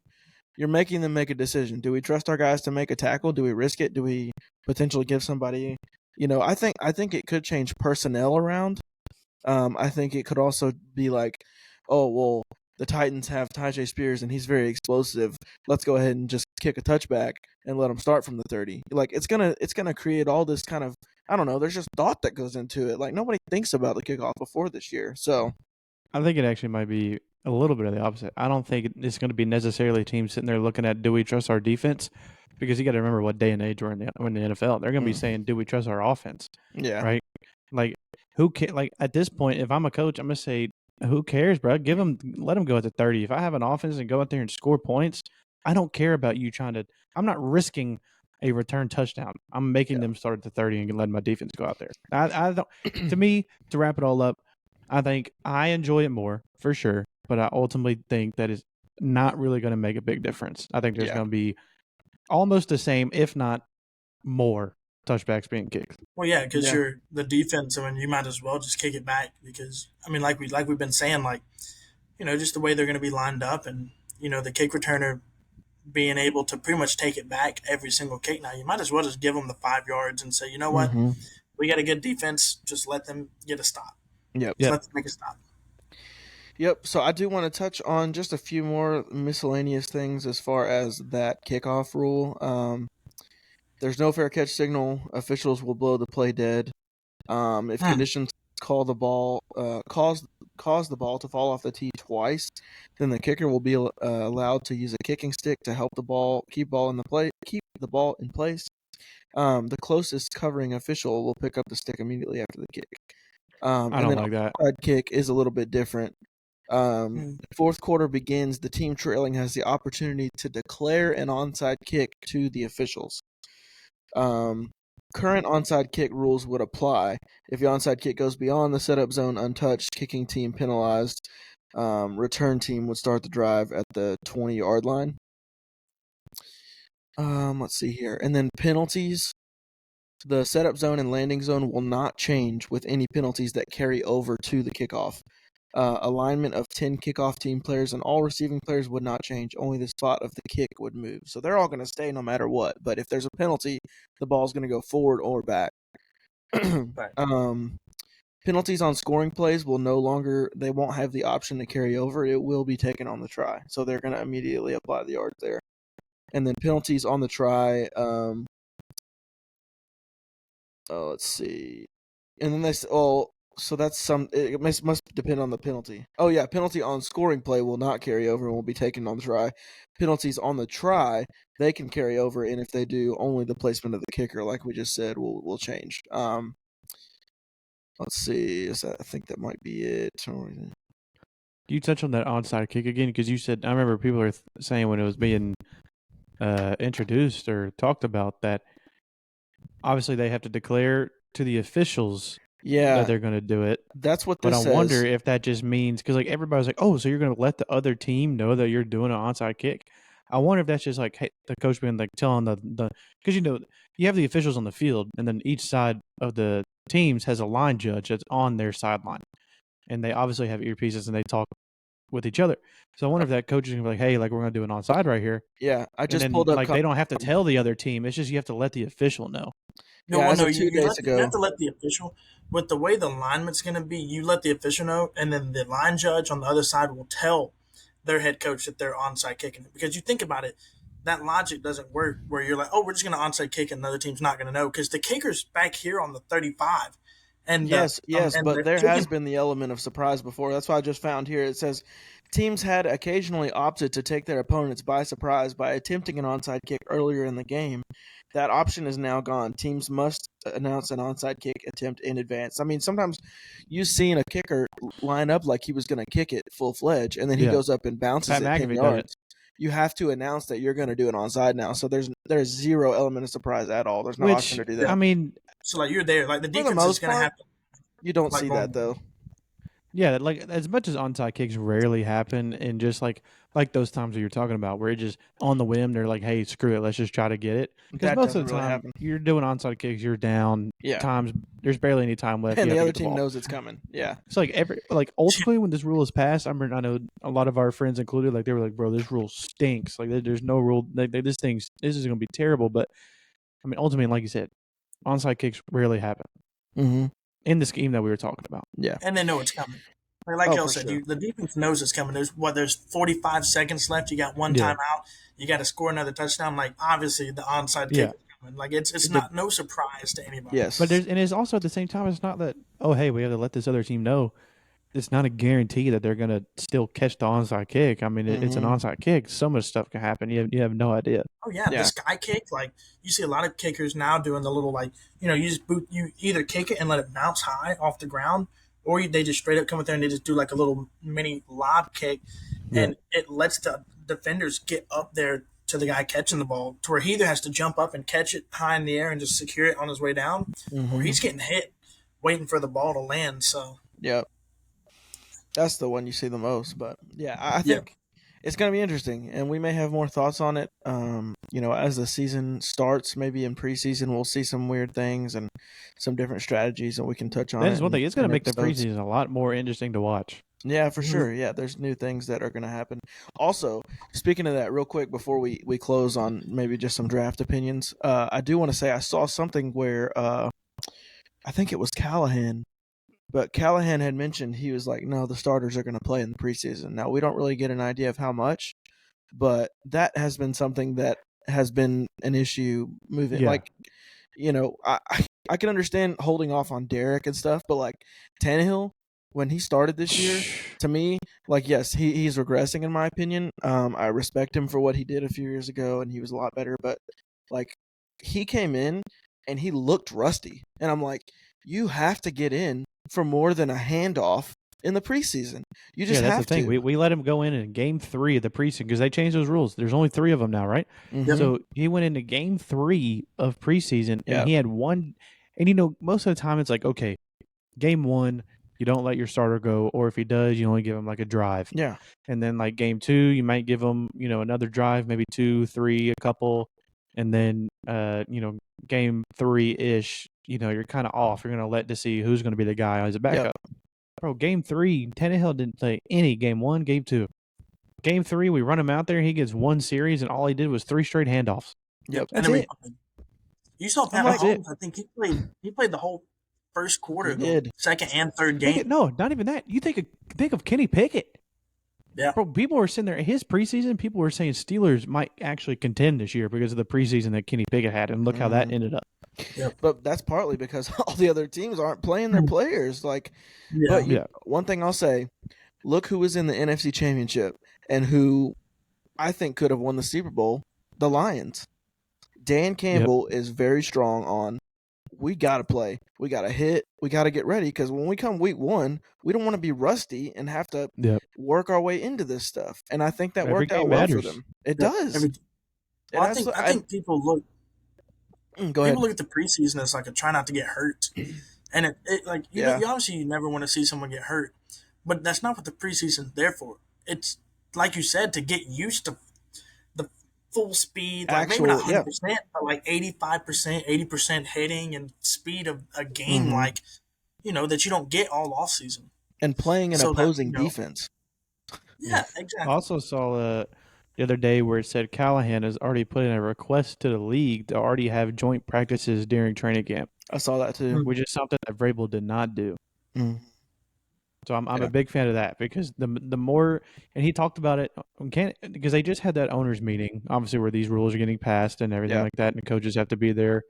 you're making them make a decision. Do we trust our guys to make a tackle? Do we risk it? Do we potentially give somebody, I think it could change personnel around. I think it could also be like, oh, well, the Titans have Tyjae Spears and he's very explosive. Let's go ahead and just kick a touchback and let him start from the 30. Like it's gonna create all this kind of, I don't know. There's just thought that goes into it. Like nobody thinks about the kickoff before this year. So I think it actually might be a little bit of the opposite. I don't think it's going to be necessarily a team sitting there looking at, do we trust our defense? Because you got to remember what day and age we're in the NFL. They're going to be saying, do we trust our offense? Yeah. Right. Like who can, like at this point, if I'm a coach, I'm going to say, who cares, bro? Let them go at the 30. If I have an offense and go out there and score points, I don't care about you I'm not risking a return touchdown. I'm making them start at the 30 and letting my defense go out there. I don't. To me, to wrap it all up, I think I enjoy it more for sure, but I ultimately think that is not really going to make a big difference. I think there's going to be almost the same, if not more, touchbacks being kicked. Well, yeah, because Yeah. you're the defense. I mean, you might as well just kick it back because I mean, like we've been saying, like just the way they're going to be lined up, and the kick returner being able to pretty much take it back every single kick. Now, you might as well just give them the 5 yards and say, you know what, Mm-hmm. we got a good defense. Just let them get a stop. Yep. Just let them make a stop. Yep. So I do want to touch on just a few more miscellaneous things as far as that kickoff rule. There's no fair catch signal. Officials will blow the play dead. If conditions cause the ball to fall off the tee twice, then the kicker will be allowed to use a kicking stick to help keep the ball in place. The closest covering official will pick up the stick immediately after the kick. I don't like that. Onside kick is a little bit different. The fourth quarter begins. The team trailing has the opportunity to declare an onside kick to the officials. Current onside kick rules would apply. If the onside kick goes beyond the setup zone untouched, kicking team penalized. Return team would start the drive at the 20-yard line. Let's see here. And then penalties. The setup zone and landing zone will not change with any penalties that carry over to the kickoff. Alignment of 10 kickoff team players and all receiving players would not change. Only the spot of the kick would move. So they're all going to stay no matter what. But if there's a penalty, the ball's going to go forward or back. Right. Penalties on scoring plays they won't have the option to carry over. It will be taken on the try. So they're going to immediately apply the yards there. And then penalties on the try, let's see. And then so that's it must depend on the penalty. Oh yeah, penalty on scoring play will not carry over and will be taken on the try. Penalties on the try, they can carry over, and if they do, only the placement of the kicker, like we just said, will change. Let's see. I think that might be it. Can you touch on that onside kick again? Because you said, I remember people were saying when it was being introduced or talked about that obviously they have to declare to the officials that they're going to do it. That's what this says. But I wonder if that just means, because like everybody's like, oh, so you're going to let the other team know that you're doing an onside kick. I wonder if that's just like, hey, the coach being like telling the because you have the officials on the field, and then each side of the teams has a line judge that's on their sideline, and they obviously have earpieces and they talk with each other. So I wonder if that coach is going to be like, hey, like we're going to do an onside right here. Yeah, I just pulled up. Like they don't have to tell the other team. It's just you have to let the official know. No, you have to let the official. With the way the alignment's going to be, you let the official know, and then the line judge on the other side will tell their head coach that they're onside kicking it. Because you think about it, that logic doesn't work where you're like, oh, we're just going to onside kick and another team's not going to know because the kicker's back here on the 35. And yes, but there has been the element of surprise before. That's why I just found here. It says teams had occasionally opted to take their opponents by surprise by attempting an onside kick earlier in the game. That option is now gone. Teams must announce an onside kick attempt in advance. I mean, sometimes you've seen a kicker line up like he was going to kick it full-fledged, and then he goes up and bounces it 10 yards. You have to announce that you're going to do it onside now. So there's zero element of surprise at all. There's no option to do that. I mean, so like you're there, like the defense is going to happen. You don't see that though. Yeah, like as much as onside kicks rarely happen, and just like those times that you're talking about, where it just on the whim they're like, "Hey, screw it, let's just try to get it." Because most of the time you're doing onside kicks, you're down. Yeah. Times there's barely any time left, and the other team knows it's coming. Yeah. It's like ultimately when this rule is passed, I know a lot of our friends included, like they were like, "Bro, this rule stinks. Like there's no rule. This is going to be terrible." But I mean, ultimately, like you said, onside kicks rarely happen. Mm-hmm. In the scheme that we were talking about. Yeah. And they know it's coming. Like y'all said, the defense knows it's coming. There's 45 seconds left. You got one timeout. You got to score another touchdown. Like, obviously, the onside kick is coming. Like, it's not no surprise to anybody. Yes. But it's also at the same time, it's not that, oh, hey, we have to let this other team know. It's not a guarantee that they're going to still catch the onside kick. I mean, it's an onside kick. So much stuff can happen. You have no idea. Oh, yeah. The sky kick, like, you see a lot of kickers now doing the little, like, you either kick it and let it bounce high off the ground, or they just straight up come up there and they just do, like, a little mini lob kick, and it lets the defenders get up there to the guy catching the ball, to where he either has to jump up and catch it high in the air and just secure it on his way down, or he's getting hit waiting for the ball to land. So yeah, that's the one you see the most. But yeah, I think it's going to be interesting, and we may have more thoughts on it. As the season starts, maybe in preseason, we'll see some weird things and some different strategies, and we can touch on That it. is one thing. It's going to make the episodes. preseason a lot more interesting to watch. Yeah, for sure. Yeah, there's new things that are going to happen. Also, speaking of that, real quick before we close on maybe just some draft opinions, I do want to say I saw something where I think it was Callahan, but Callahan had mentioned he was like, no, the starters are going to play in the preseason. Now, we don't really get an idea of how much, but that has been something that has been an issue moving. Yeah. Like, I can understand holding off on Derek and stuff, but like Tannehill, when he started this year, to me, like, yes, he's regressing in my opinion. I respect him for what he did a few years ago, and he was a lot better. But like, he came in and he looked rusty, and I'm like, you have to get in for more than a handoff in the preseason. You just that's have the thing. to. We let him go in Game 3 of the preseason because they changed those rules. There's only 3 of them now, right? Mhm. So he went into Game 3 of preseason, and he had one. And most of the time it's like, okay, Game 1. You don't let your starter go, or if he does, you only give him like a drive. Yeah. And then like Game 2, you might give him, another drive, maybe 2, 3, a couple. And then, Game 3-ish, you're kind of off. You're going to let to see who's going to be the guy as a backup. Bro, Game 3, Tannehill didn't play any. Game 1, Game 2. Game 3, we run him out there. He gets one series, and all he did was 3 straight handoffs. Yep. That's it. You saw Pat Mahomes. I think he played the whole first quarter, the second and third game. No, not even that. You think of Kenny Pickett. Yeah. Bro, people were sitting there. His preseason, people were saying Steelers might actually contend this year because of the preseason that Kenny Pickett had, and look how that ended up. Yeah. But that's partly because all the other teams aren't playing their players. Like, one thing I'll say, look who was in the NFC Championship and who I think could have won the Super Bowl, the Lions. Dan Campbell is very strong on, we got to play. We got to hit. We got to get ready because when we come week 1, we don't want to be rusty and have to work our way into this stuff. And I think that worked out well for them. It does. I think people look. Go ahead. People look at the preseason as like a try not to get hurt, and you obviously you never want to see someone get hurt, but that's not what the preseason's there for. It's like you said, to get used to the full speed, like maybe not 100%, but like 85%, 80% hitting and speed of a game, like that you don't get all off season. And playing an opposing defense. Yeah, exactly. I also saw the other day where it said Callahan has already put in a request to the league to already have joint practices during training camp. I saw that too. Which is something that Vrabel did not do. So I'm a big fan of that because the more, and he talked about it, because they just had that owners meeting, obviously where these rules are getting passed and everything like that, and the coaches have to be there.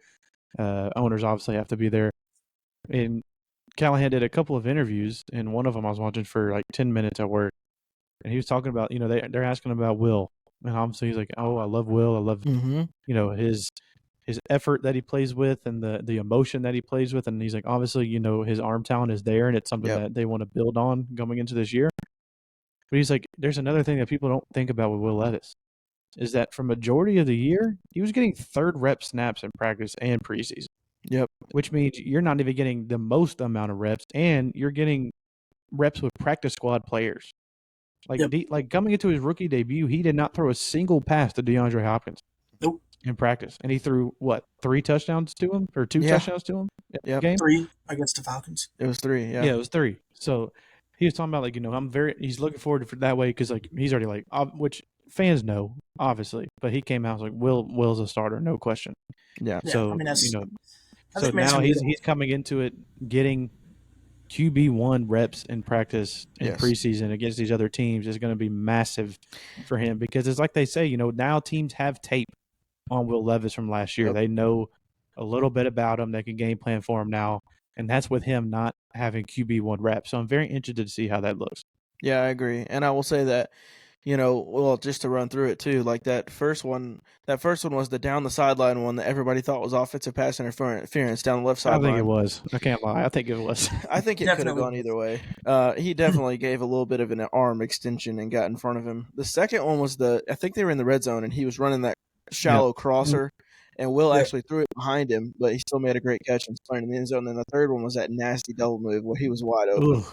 Owners obviously have to be there. And Callahan did a couple of interviews, and one of them I was watching for like 10 minutes at work. And he was talking about, they're asking about Will. And obviously he's like, oh, I love Will. I love, his effort that he plays with and the emotion that he plays with. And he's like, obviously, his arm talent is there and it's something that they want to build on going into this year. But he's like, there's another thing that people don't think about with Will Levis is that for majority of the year, he was getting third rep snaps in practice and preseason. Yep. Which means you're not even getting the most amount of reps and you're getting reps with practice squad players. Like coming into his rookie debut, he did not throw a single pass to DeAndre Hopkins. Nope. In practice, and he threw 3 touchdowns to him or 2 touchdowns to him. Game 3 against the Falcons. It was 3. Yeah, it was 3. So he was talking about he's looking forward to that way because he's already which fans know obviously, but he came out like Will's a starter, no question. Yeah. So I mean, so now he's coming into it getting QB1 reps in practice in preseason against these other teams is going to be massive for him because it's like they say, now teams have tape on Will Levis from last year. They know a little bit about him. They can game plan for him now, and that's with him not having QB1 reps. So I'm very interested to see how that looks. Yeah, I agree. And I will say that, Well, just to run through it too, like that first one was the down the sideline one that everybody thought was offensive pass interference down the left I sideline. think it was. I can't lie. I think it was. I think it could have gone either way. He definitely gave a little bit of an arm extension and got in front of him. The second one was I think they were in the red zone and he was running that shallow crosser, and Will actually threw it behind him, but he still made a great catch and started in the end zone. And then the third one was that nasty double move where he was wide open. Ugh.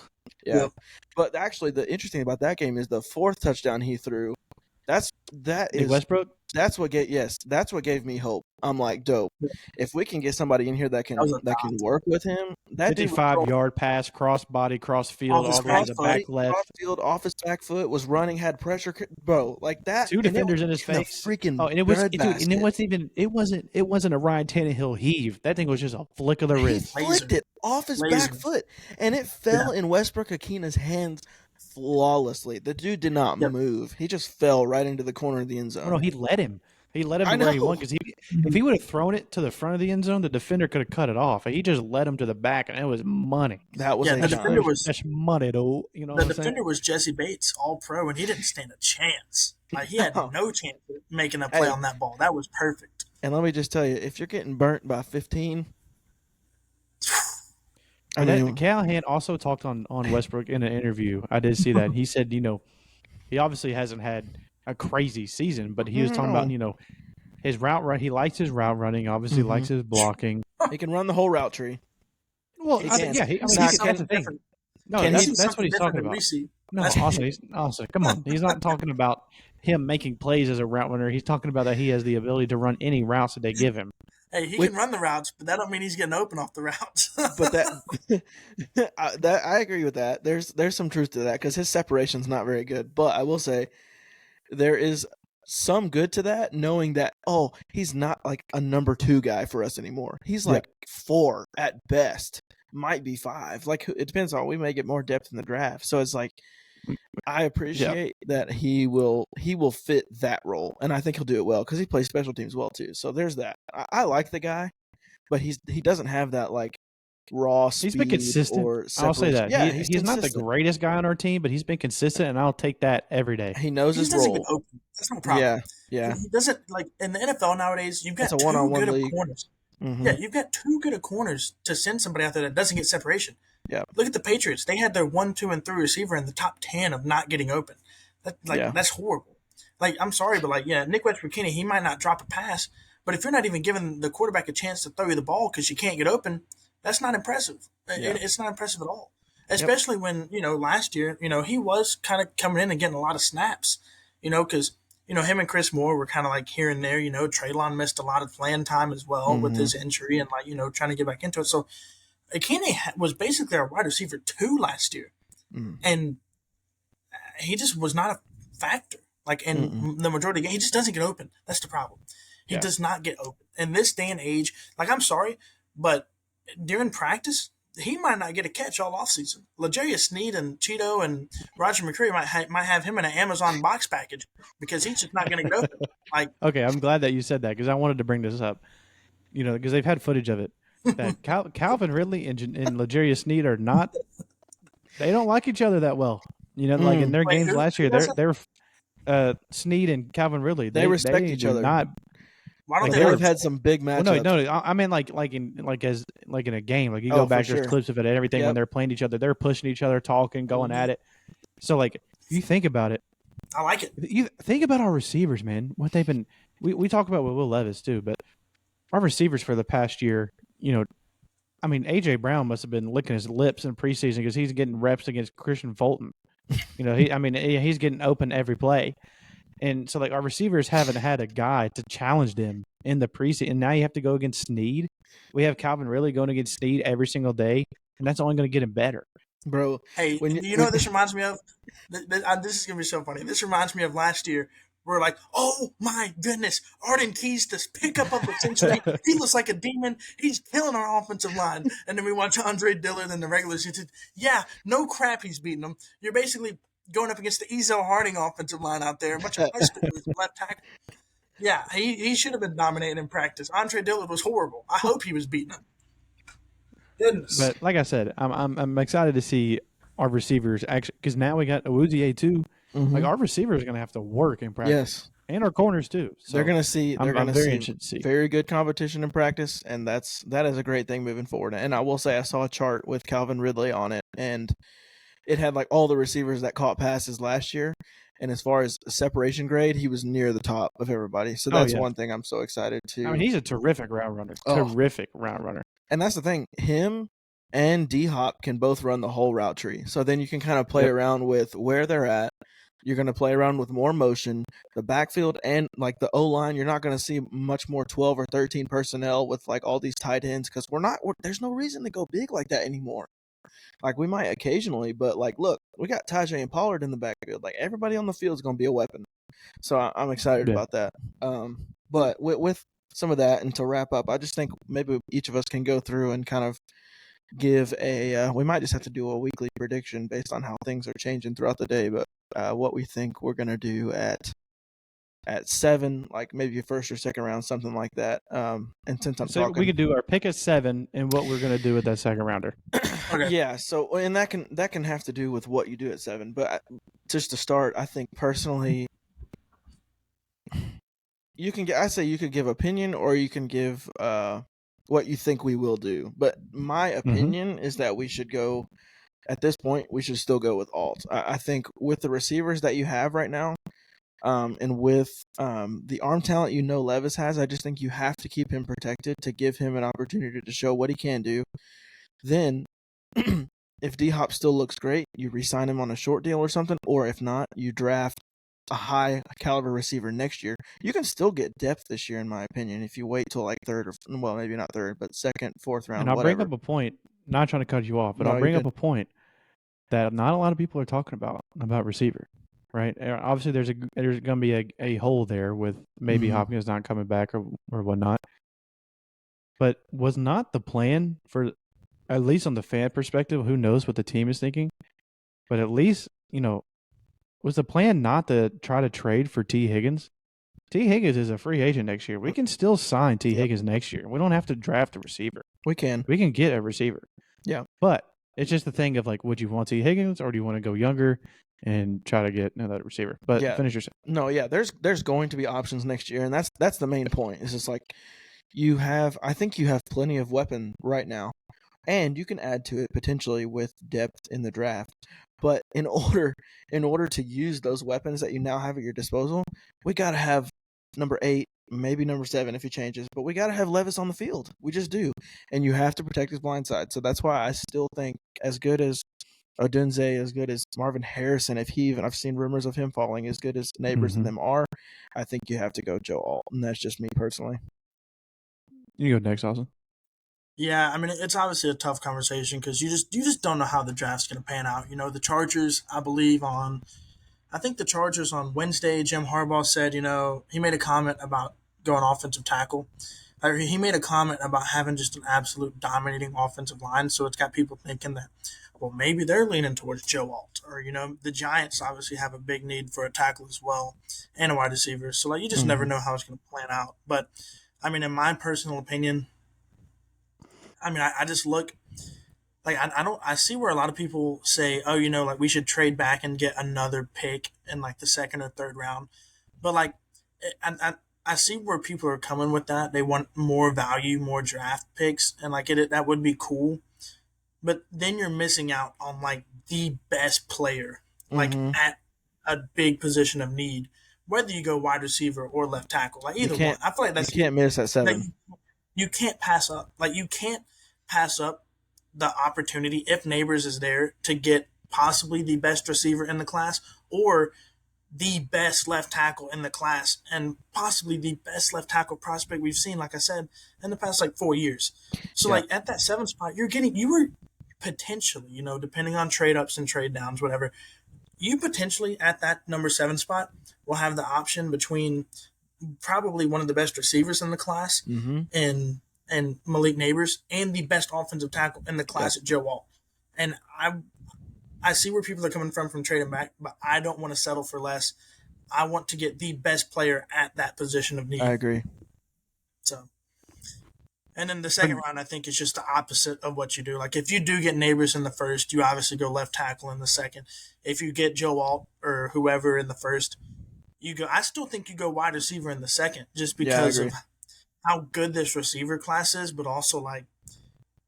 Yeah. But actually, the interesting about that game is the fourth touchdown he threw. Westbrook. That's what gave me hope. I'm like, dope. If we can get somebody in here that can work with him, that 55-yard pass, cross body, cross field, all the way to the back left. Cross field, off his back foot, was running, had pressure, bro, like that. Two defenders in his face. Freaking and it wasn't a Ryan Tannehill heave. That thing was just a flick of the wrist. He flicked it off his back foot, and it fell in Westbrook-Akina's hands flawlessly. The dude did not move. He just fell right into the corner of the end zone. No, he let him. He let him to where he went, because if he would have thrown it to the front of the end zone, the defender could have cut it off. He just led him to the back, and it was money. That was that's money, though. The defender was Jesse Bates, all pro, and he didn't stand a chance. Like, he had no chance of making a play on that ball. That was perfect. And let me just tell you, if you're getting burnt by 15. Callahan also talked on Westbrook in an interview. I did see that. He said, he obviously hasn't had a crazy season, but he was talking about, his route run. He likes his route running. Obviously, likes his blocking. He can run the whole route tree. Well, that's the thing. No, that's what he's talking about. No, Austin, come on. He's not talking about him making plays as a route runner. He's talking about that he has the ability to run any routes that they give him. Hey, he can run the routes, but that don't mean he's getting open off the routes. But that I agree with that. There's some truth to that because his separation's not very good. But I will say there is some good to that, knowing that he's not like a number 2 guy for us anymore. He's like 4 at best, might be 5. Like, it depends on, we may get more depth in the draft. So it's like, I appreciate that he will fit that role, and I think he'll do it well because he plays special teams well too. So there's that. I like the guy, but he doesn't have that like raw speed. He's been consistent. I'll say that. Yeah, he's not the greatest guy on our team, but he's been consistent, and I'll take that every day. He knows his role. Get open. That's no problem. Yeah. He doesn't, like, in the NFL nowadays. You've got two good league. Corners. Mm-hmm. Yeah, you've got 2 good corners to send somebody out there that doesn't get separation. Yeah. Look at the Patriots. They had their 1, 2, and 3 receiver in the top 10 of not getting open. That's horrible. Like, I'm sorry, but Nick Westbrook-Akina, he might not drop a pass, but if you're not even giving the quarterback a chance to throw you the ball because you can't get open, that's not impressive. It's not impressive at all. Especially when, last year, he was kind of coming in and getting a lot of snaps, because, him and Chris Moore were kind of like here and there. Treylon missed a lot of playing time as well with his injury and, trying to get back into it. So, Akina was basically our wide receiver 2 last year, and he just was not a factor. Like, in the majority of the game, he just doesn't get open. That's the problem. He does not get open. In this day and age, like, I'm sorry, but during practice, he might not get a catch all offseason. L'Jarius Sneed and Cheeto and Roger McCreary might have him in an Amazon box package because he's just not going to get open. Like, okay, I'm glad that you said that because I wanted to bring this up. Because they've had footage of it. That Calvin Ridley and L'Jarius Sneed are not. They don't like each other that well. Like in their games last year, they're Sneed and Calvin Ridley. They respect each other. Not. Why don't they've had some big matchups. Well, no. I mean, like in a game. Like, you go back, there's clips of it and everything when they're playing each other. They're pushing each other, talking, going at it. So, like, you think about it. I like it. You think about our receivers, man. What they've been. We talk about with Will Levis too, but our receivers for the past year. I mean, A.J. Brown must have been licking his lips in preseason because he's getting reps against Christian Fulton. He's getting open every play. And so, like, our receivers haven't had a guy to challenge them in the preseason. And now you have to go against Sneed. We have Calvin Ridley going against Sneed every single day, and that's only going to get him better. Bro. Hey, you know what this reminds me of? This is going to be so funny. This reminds me of last year. We're like, oh my goodness, Arden Key's this pickup of the century. He looks like a demon. He's killing our offensive line. And then we watch Andre Dillard in the regular season. Yeah, no crap, he's beating them. You're basically going up against the Ezel Harding offensive line out there, a bunch of high schoolers, left tackle. Yeah, he should have been dominated in practice. Andre Dillard was horrible. I hope he was beating him. Goodness. But like I said, I'm excited to see our receivers actually, because now we got Awuzie too. Like our receivers are going to have to work in practice. Yes. And our corners too. So they're gonna see. They're I'm gonna very see interested to see. very good competition in practice, and that is a great thing moving forward. And I will say, I saw a chart with Calvin Ridley on it, and it had like all the receivers that caught passes last year. And as far as separation grade, he was near the top of everybody. So that's one thing I'm so excited to. I mean, he's a terrific route runner. Terrific route runner. And that's the thing. Him and D-Hop can both run the whole route tree. So then you can kind of play around with where they're at. You're going to play around with more motion, the backfield, and like the O-line. You're not going to see much more 12 or 13 personnel with like all these tight ends because there's no reason to go big like that anymore. Like we might occasionally, but like, look, we got Tajay and Pollard in the backfield. Like everybody on the field is going to be a weapon. So I'm excited about that. But with some of that, and to wrap up, I just think maybe each of us can go through and kind of give we might just have to do a weekly prediction based on how things are changing throughout the day, but what we think we're going to do at 7, like maybe a first or second round, something like that. And since I'm talking, we could do our pick at 7 and what we're going to do with that second rounder. Okay. Yeah. So, and that can have to do with what you do at 7, but just to start, I think personally, you could give opinion, or you can give what you think we will do. But my opinion is that we should go, at this point, we should still go with alt. I think with the receivers that you have right now, and with the arm talent Levis has, I just think you have to keep him protected to give him an opportunity to show what he can do. Then, if D-Hop still looks great, you re-sign him on a short deal or something, or if not, you draft a high caliber receiver next year. You can still get depth this year, in my opinion, if you wait till like third or, well, maybe not third, but second, fourth round. And I'll whatever. bring up a point, not trying to cut you off, but I'll bring up a point that not a lot of people are talking about receiver, right? Obviously, there's going to be a hole there with maybe Hopkins not coming back or whatnot. But was not the plan, for at least on the fan perspective, who knows what the team is thinking, but at least, was the plan not to try to trade for T. Higgins? T. Higgins is a free agent next year. We can still sign T. Higgins next year. We don't have to draft a receiver. We can get a receiver. Yeah. But it's just the thing of like, would you want T. Higgins, or do you want to go younger and try to get another receiver? But finish your sentence. No, yeah, there's going to be options next year, and that's the main point. It's just like I think you have plenty of weapon right now, and you can add to it potentially with depth in the draft. But in order to use those weapons that you now have at your disposal, we got to have number 8, maybe number 7 if he changes. But we got to have Levis on the field. We just do. And you have to protect his blind side. So that's why I still think, as good as Odunze, as good as Marvin Harrison, I've seen rumors of him falling, as good as Neighbors and them are, I think you have to go Joe Alt. And that's just me personally. You go next, Austin. Yeah, I mean, it's obviously a tough conversation because you just don't know how the draft's going to pan out. The Chargers, I think the Chargers on Wednesday, Jim Harbaugh said, he made a comment about going offensive tackle. He made a comment about having just an absolute dominating offensive line. So it's got people thinking that, well, maybe they're leaning towards Joe Alt. Or, the Giants obviously have a big need for a tackle as well and a wide receiver. So, you just never know how it's going to plan out. But, I mean, in my personal opinion, I just look like I see where a lot of people say, oh, we should trade back and get another pick in like the second or third round. But I see where people are coming with that. They want more value, more draft picks, and that would be cool. But then you're missing out on like the best player, at a big position of need, whether you go wide receiver or left tackle, like either one. I feel like you can't miss at 7. You can't pass up. You can't pass up the opportunity if Neighbors is there to get possibly the best receiver in the class or the best left tackle in the class and possibly the best left tackle prospect we've seen, like I said, in the past 4 years. So at that 7 spot, you were potentially, depending on trade ups and trade downs, whatever, you potentially at that number 7 spot will have the option between probably one of the best receivers in the class and Malik Neighbors and the best offensive tackle in the class at Joe Alt. And I see where people are coming from trading back, but I don't want to settle for less. I want to get the best player at that position of need. I agree. So, And then the second round, I think, is just the opposite of what you do. Like if you do get Neighbors in the first, you obviously go left tackle in the second. If you get Joe Alt or whoever in the first, you go. I still think you go wide receiver in the second, just Yeah, I because agree. of how good this receiver class is, but also like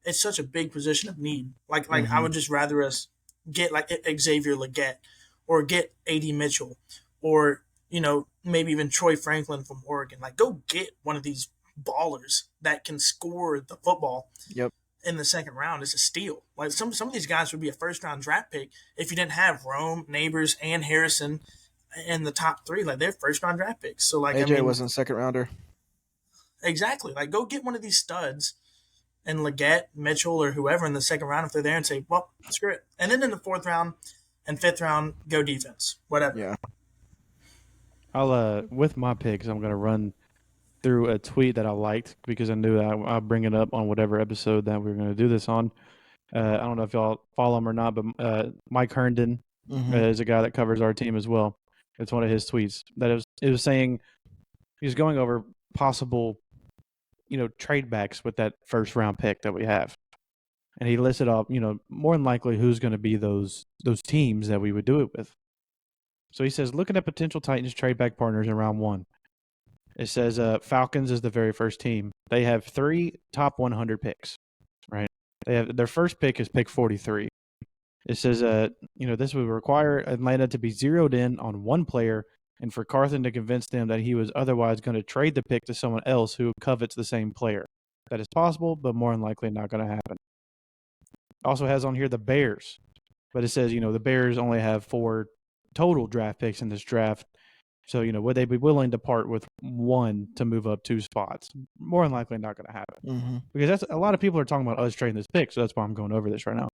it's such a big position of need. Like I Mm-hmm. would just rather us get like Xavier Leggett or get A.D. Mitchell or maybe even Troy Franklin from Oregon. Like go get one of these ballers that can score the football Yep. in the second round. Is a steal. Like some of these guys would be a first round draft pick if you didn't have Rome, Neighbors, and Harrison in the top three. Like they're first round draft picks. So like I AJ mean, wasn't a second rounder. exactly. Like go get one of these studs and Leggett, Mitchell, or whoever in the second round if they're there and say, well, screw it. And then in the fourth round and fifth round, go defense, whatever. Yeah. I'll with my picks, I'm gonna run through a tweet that I liked because I knew that I'll bring it up on whatever episode that we are going to do this on. I don't know if y'all follow him or not, but Mike Herndon is a guy that covers our team as well. It's one of his tweets that it was saying he was going over possible, trade backs with that first round pick that we have, and he listed off, more than likely who's going to be those teams that we would do it with. So he says, looking at potential Titans trade back partners in round one. It says Falcons is the very first team. They have 3 top 100 picks, right? They have their first pick is pick 43. It says, this would require Atlanta to be zeroed in on one player and for Carthen to convince them that he was otherwise going to trade the pick to someone else who covets the same player. That is possible, but more than likely not going to happen. Also has on here the Bears, but it says, the Bears only have 4 total draft picks in this draft. So, would they be willing to part with 1 to move up 2 spots? More than likely not going to happen. Because that's a lot of people are talking about us trading this pick, so that's why I'm going over this right now.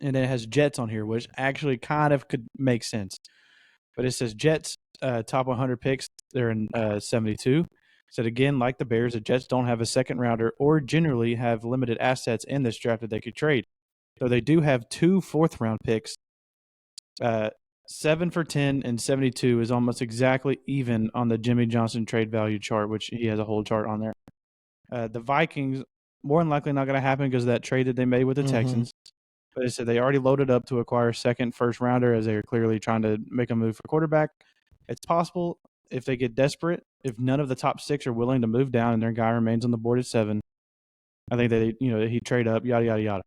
And it has Jets on here, which actually kind of could make sense. But it says Jets top 100 picks, they're in 72. Said again, like the Bears, the Jets don't have a second rounder or generally have limited assets in this draft that they could trade. Though they do have 2 fourth round picks. 7 for 10 and 72 is almost exactly even on the Jimmy Johnson trade value chart, which he has a whole chart on there. The Vikings, more than likely not going to happen because of that trade that they made with the Texans. But it said they already loaded up to acquire a second first rounder as they are clearly trying to make a move for quarterback. It's possible if they get desperate, if none of the top 6 are willing to move down and their guy remains on the board at 7, I think that he'd trade up, yada, yada, yada.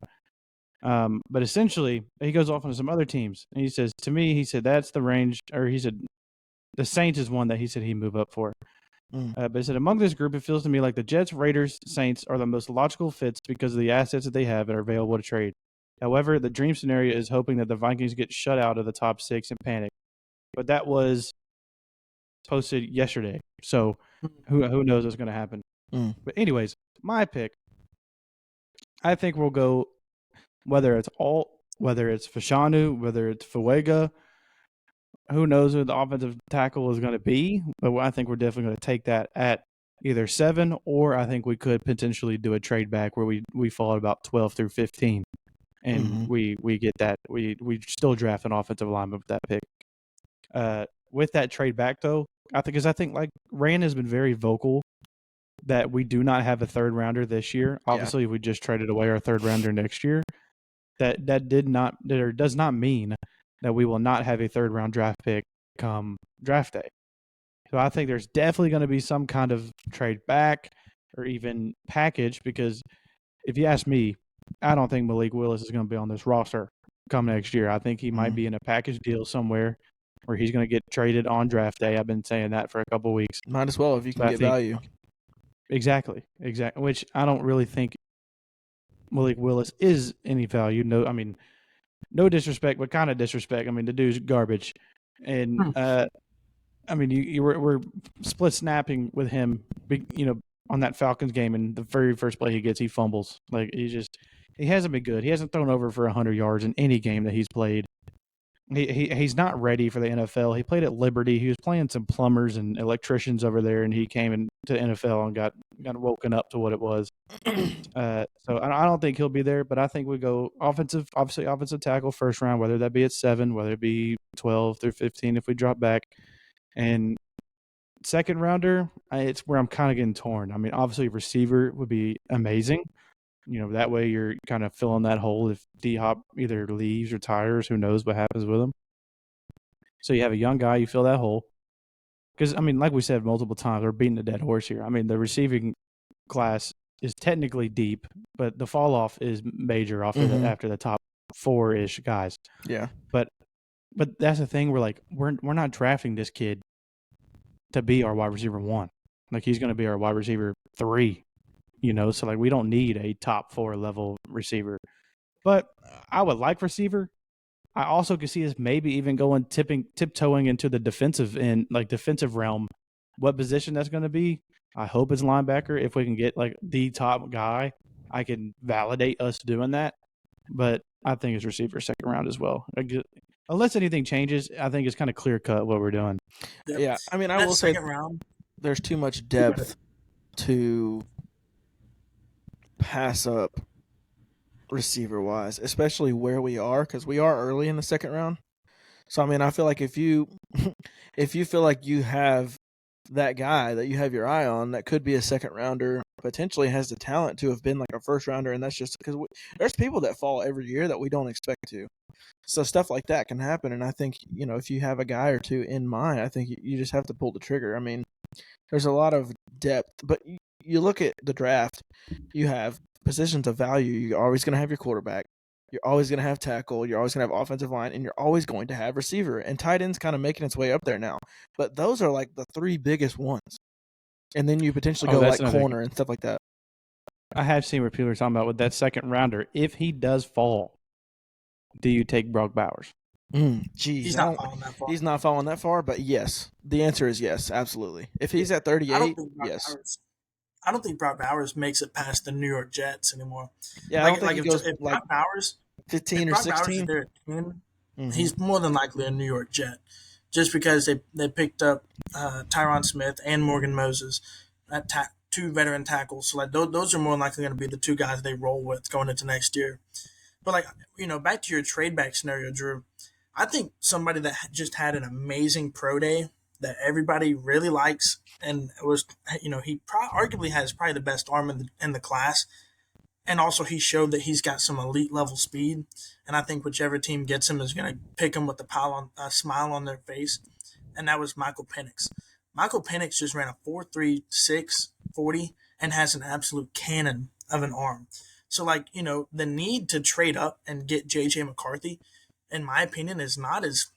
But essentially, he goes off on some other teams. And he says, to me, he said, that's the range, or he said, the Saints is one that he said he'd move up for. But he said, among this group, it feels to me like the Jets, Raiders, Saints are the most logical fits because of the assets that they have that are available to trade. However, the dream scenario is hoping that the Vikings get shut out of the top 6 and panic. But that was posted yesterday. So who knows what's going to happen. But anyways, my pick, I think we'll go whether it's Fashanu, whether it's Fuega, who knows who the offensive tackle is going to be, but I think we're definitely going to take that at either 7, or I think we could potentially do a trade back where we fall at about 12 through 15, and we get that. We still draft an offensive lineman with that pick. With that trade back, though, I think like Rand has been very vocal that we do not have a third rounder this year. Obviously, we just traded away our third rounder next year. That does not mean that we will not have a third round draft pick come draft day. So I think there's definitely going to be some kind of trade back or even package, because if you ask me, I don't think Malik Willis is going to be on this roster come next year. I think he might be in a package deal somewhere where he's going to get traded on draft day. I've been saying that for a couple of weeks. Might as well if you can get value. Exactly. Which I don't really think Malik Willis is any value. No, I mean, no disrespect, but kind of disrespect. I mean, the dude's garbage, and I mean, we're split snapping with him, on that Falcons game, and the very first play he gets, he fumbles. Like he hasn't been good. He hasn't thrown over for 100 yards in any game that he's played. He's not ready for the NFL. He played at Liberty. He was playing some plumbers and electricians over there, and he came into NFL and got woken up to what it was. So I don't think he'll be there, but I think we go offensive tackle first round, whether that be at 7, whether it be 12 through 15 if we drop back, and second rounder, it's where I'm kind of getting torn. I mean, obviously, receiver would be amazing. That way you're kind of filling that hole if D-Hop either leaves, retires, who knows what happens with him. So you have a young guy, you fill that hole. Because, I mean, like we said multiple times, we're beating a dead horse here. I mean, the receiving class is technically deep, but the fall off is major after the top 4-ish guys. Yeah. But that's the thing. We're not drafting this kid to be our wide receiver 1. Like, he's going to be our wide receiver 3. So like we don't need a top 4 level receiver. But I would like receiver. I also could see us maybe even going tiptoeing into the defensive realm. What position that's going to be? I hope it's linebacker. If we can get like the top guy, I can validate us doing that. But I think it's receiver second round as well. Unless anything changes, I think it's kind of clear cut what we're doing. Yeah, I mean, I will say there's too much depth to pass up receiver wise, especially where we are, because we are early in the second round. So I mean, I feel like if you feel like you have that guy that you have your eye on that could be a second rounder, potentially has the talent to have been like a first rounder, and that's just because there's people that fall every year that we don't expect to. So stuff like that can happen, and I think if you have a guy or two in mind, I think you just have to pull the trigger. I mean, there's a lot of depth, but you look at the draft, you have positions of value. You're always going to have your quarterback. You're always going to have tackle. You're always going to have offensive line, and you're always going to have receiver. And tight end's kind of making its way up there now. But those are like the 3 biggest ones. And then you potentially go like corner and stuff like that. I have seen where people are talking about with that second rounder, if he does fall, do you take Brock Bowers? He's not falling that far. He's not falling that far, but yes. The answer is yes, absolutely. If he's at 38, yes. I don't think Brock Bowers makes it past the New York Jets anymore. Yeah, I don't think he goes if Brock Bowers 15 or 16. Bowers is there, he's more than likely a New York Jet, just because they picked up Tyron Smith and Morgan Moses, 2 veteran tackles. So like those are more than likely going to be the 2 guys they roll with going into next year. But like back to your trade back scenario, Drew. I think somebody that just had an amazing pro day that everybody really likes, and it was, he arguably has probably the best arm in the class, and also he showed that he's got some elite level speed, and I think whichever team gets him is going to pick him with a smile on their face, and that was Michael Penix. Michael Penix just ran a 4.36 40 and has an absolute cannon of an arm. So like, the need to trade up and get J.J. McCarthy, in my opinion, is not as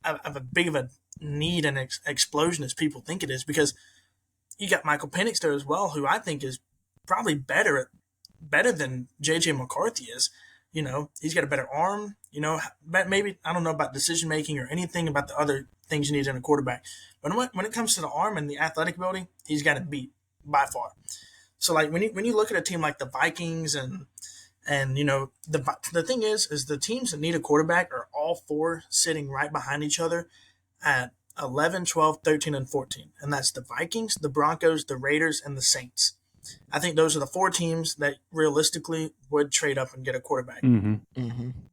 of a big of a need and explosion as people think it is, because you got Michael Penix there as well, who I think is probably better than JJ McCarthy is. He's got a better arm, but maybe I don't know about decision making or anything about the other things you need in a quarterback. But when it comes to the arm and the athletic ability, he's got it beat by far. So like when you look at a team like the Vikings and the thing is the teams that need a quarterback are all 4 sitting right behind each other at 11, 12, 13, and 14. And that's the Vikings, the Broncos, the Raiders, and the Saints. I think those are the 4 teams that realistically would trade up and get a quarterback.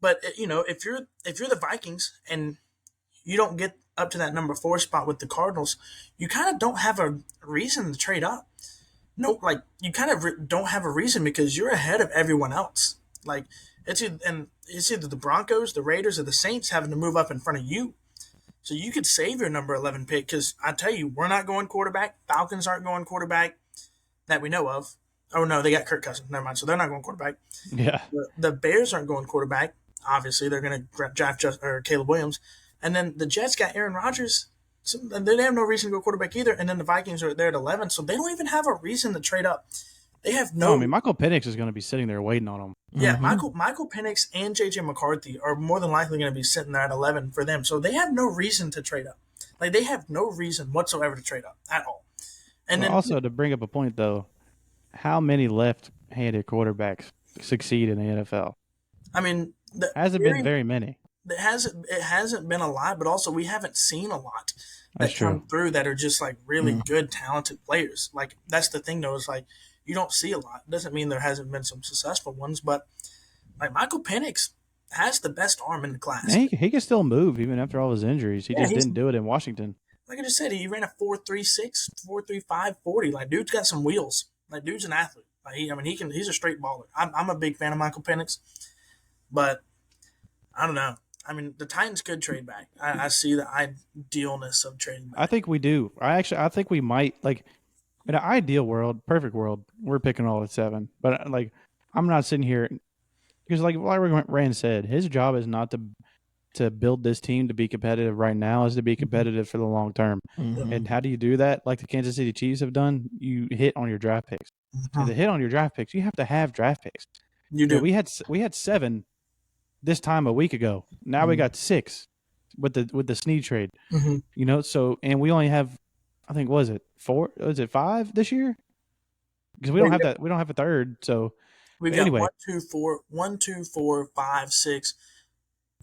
But if you're the Vikings and you don't get up to that number 4 spot with the Cardinals, you kind of don't have a reason to trade up. No, like you kind of don't have a reason, because you're ahead of everyone else. Like it's either the Broncos, the Raiders, or the Saints having to move up in front of you. So you could save your number 11 pick, because I tell you, we're not going quarterback. Falcons aren't going quarterback that we know of. Oh, no, they got Kirk Cousins. Never mind. So they're not going quarterback. Yeah. The Bears aren't going quarterback. Obviously, they're going to draft Caleb Williams. And then the Jets got Aaron Rodgers. So they have no reason to go quarterback either. And then the Vikings are there at 11. So they don't even have a reason to trade up. They have no. I mean, Michael Penix is going to be sitting there waiting on him. Yeah, Michael Penix and J.J. McCarthy are more than likely going to be sitting there at 11 for them. So they have no reason to trade up. Like, they have no reason whatsoever to trade up at all. And then also, to bring up a point, though, how many left-handed quarterbacks succeed in the NFL? I mean, hasn't been very many. It hasn't been a lot, but also we haven't seen a lot that come through that are just like really good, talented players. Like, that's the thing, though, is like you don't see a lot. It doesn't mean there hasn't been some successful ones, but like Michael Penix has the best arm in the class. He can still move even after all his injuries. He just didn't do it in Washington. like I just said, he ran a 4.36, 4.35 40. Like, dude's got some wheels. Like, dude's an athlete. Like, he's a straight baller. I'm a big fan of Michael Penix, but I don't know. I mean, the Titans could trade back. I see the idealness of trading I back. think we do. I think we might, like, in an ideal world, perfect world, we're picking all at 7. But like, I'm not sitting here because, like Rand said, his job is not to build this team to be competitive right now, is to be competitive for the long term. Mhm. And how do you do that? Like the Kansas City Chiefs have done, you hit on your draft picks. So to hit on your draft picks, you have to have draft picks. You do. We had 7 this time a week ago. Now we got 6 with the Sneed trade. So and we only have, I think, was it 4? Was it 5 this year? Because we don't have that. We don't have a third. So We've got anyway, 1, 2, 4, 5, 6,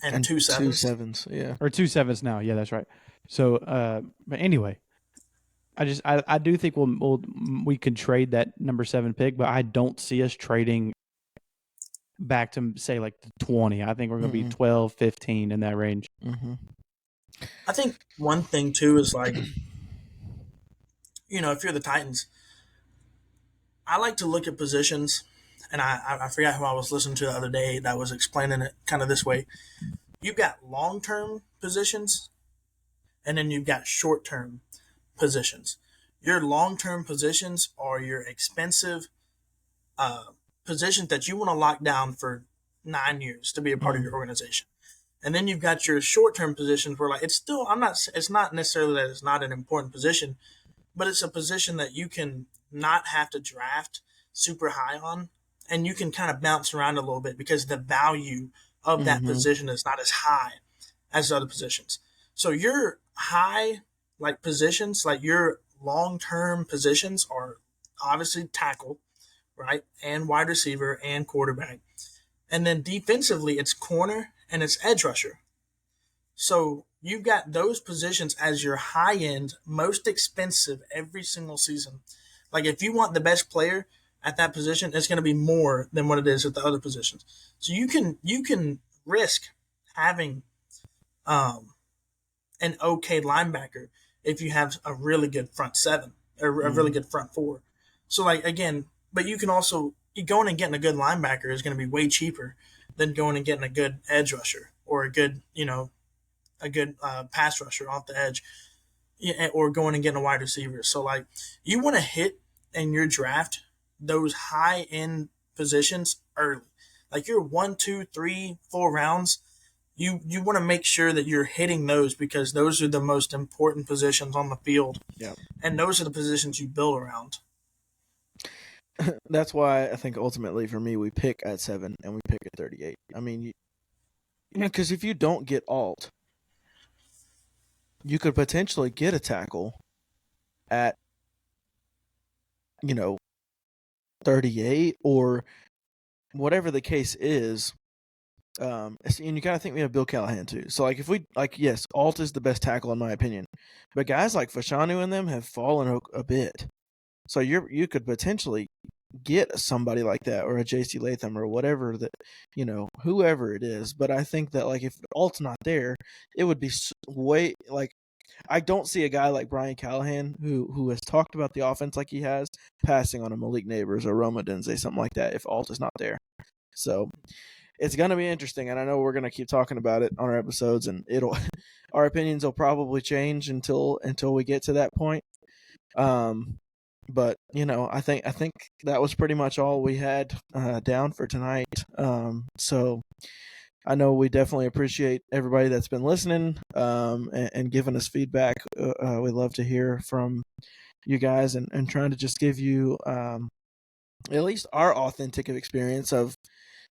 and 2 sevens. 2 sevens, yeah, or 2 sevens now. Yeah, that's right. So, but anyway, I do think we could trade that number 7 pick, but I don't see us trading back to say like the 20. I think we're going to be 12, 15 in that range. I think one thing too is like, if you're the Titans, I like to look at positions, and I forgot who I was listening to the other day that was explaining it kind of this way. You've got long-term positions, and then you've got short-term positions. Your long-term positions are your expensive positions that you want to lock down for 9 years to be a part of your organization. And then you've got your short-term positions where, like, it's not necessarily that it's not an important position, but it's a position that you can not have to draft super high on, and you can kind of bounce around a little bit because the value of that position is not as high as other positions. So your high positions, like your long-term positions, are obviously tackle, right, and wide receiver and quarterback. And then defensively, it's corner and it's edge rusher. So you've got those positions as your high end, most expensive every single season. Like, if you want the best player at that position, it's going to be more than what it is at the other positions. So you can risk having an okay linebacker if you have a really good front 7 or a really good front 4. So, like, again, but you can also, going and getting a good linebacker is going to be way cheaper than going and getting a good edge rusher or a good pass rusher off the edge, or going and getting a wide receiver. So, like, you want to hit in your draft those high end positions early. Like, your 1, 2, 3, 4 rounds, you want to make sure that you're hitting those, because those are the most important positions on the field. Yeah. And those are the positions you build around. That's why I think ultimately for me we pick at 7 and we pick at 38. I mean, because if you don't get alt, you could potentially get a tackle at 38 or whatever the case is. And you gotta think we have Bill Callahan too. So, like, if we yes, alt is the best tackle in my opinion, but guys like Fashanu and them have fallen a bit. So you could potentially get somebody like that, or a JC Latham, or whatever that, whoever it is. But I think that, like, if alt's not there, it would be way, like, I don't see a guy like Brian Callahan who has talked about the offense like he has, passing on a Malik Neighbors or Roma Denze, something like that, if alt is not there. So it's gonna be interesting, and I know we're gonna keep talking about it on our episodes, and our opinions will probably change until we get to that point. But I think that was pretty much all we had down for tonight. So I know we definitely appreciate everybody that's been listening and giving us feedback. We love to hear from you guys, and trying to just give you at least our authentic experience of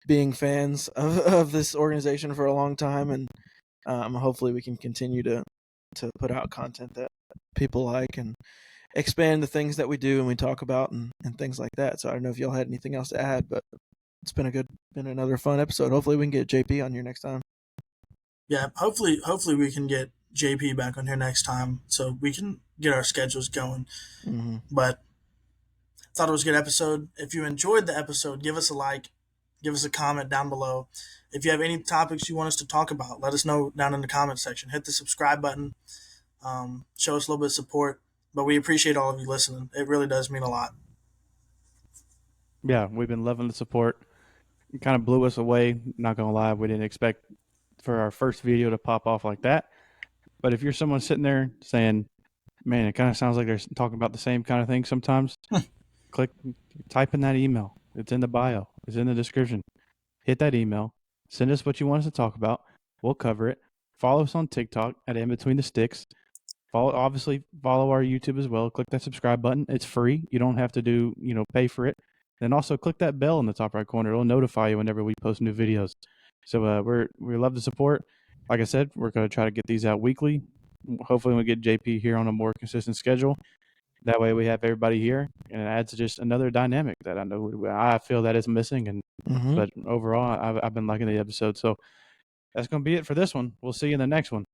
being fans of this organization for a long time, and hopefully we can continue to put out content that people like and expand the things that we do and we talk about and things like that. So I don't know if y'all had anything else to add, but it's been another fun episode. Hopefully we can get JP on here next time. Yeah, hopefully we can get JP back on here next time so we can get our schedules going. But I thought it was a good episode. If you enjoyed the episode, give us a like, give us a comment down below. If you have any topics you want us to talk about, let us know down in the comment section. Hit the subscribe button. show us a little bit of support. But we appreciate all of you listening. It really does mean a lot. Yeah, we've been loving the support. It kind of blew us away. Not gonna lie, we didn't expect for our first video to pop off like that. But if you're someone sitting there saying, "Man, it kind of sounds like they're talking about the same kind of thing," sometimes type in that email. It's in the bio. It's in the description. Hit that email. Send us what you want us to talk about. We'll cover it. Follow us on TikTok at In Between the Sticks. Follow our YouTube as well. Click that subscribe button. It's free. You don't have to pay for it. And also click that bell in the top right corner. It'll notify you whenever we post new videos. So we love the support. Like I said, we're going to try to get these out weekly. Hopefully we get JP here on a more consistent schedule. That way we have everybody here, and it adds just another dynamic that I feel that is missing. But overall, I've been liking the episode. So that's going to be it for this one. We'll see you in the next one.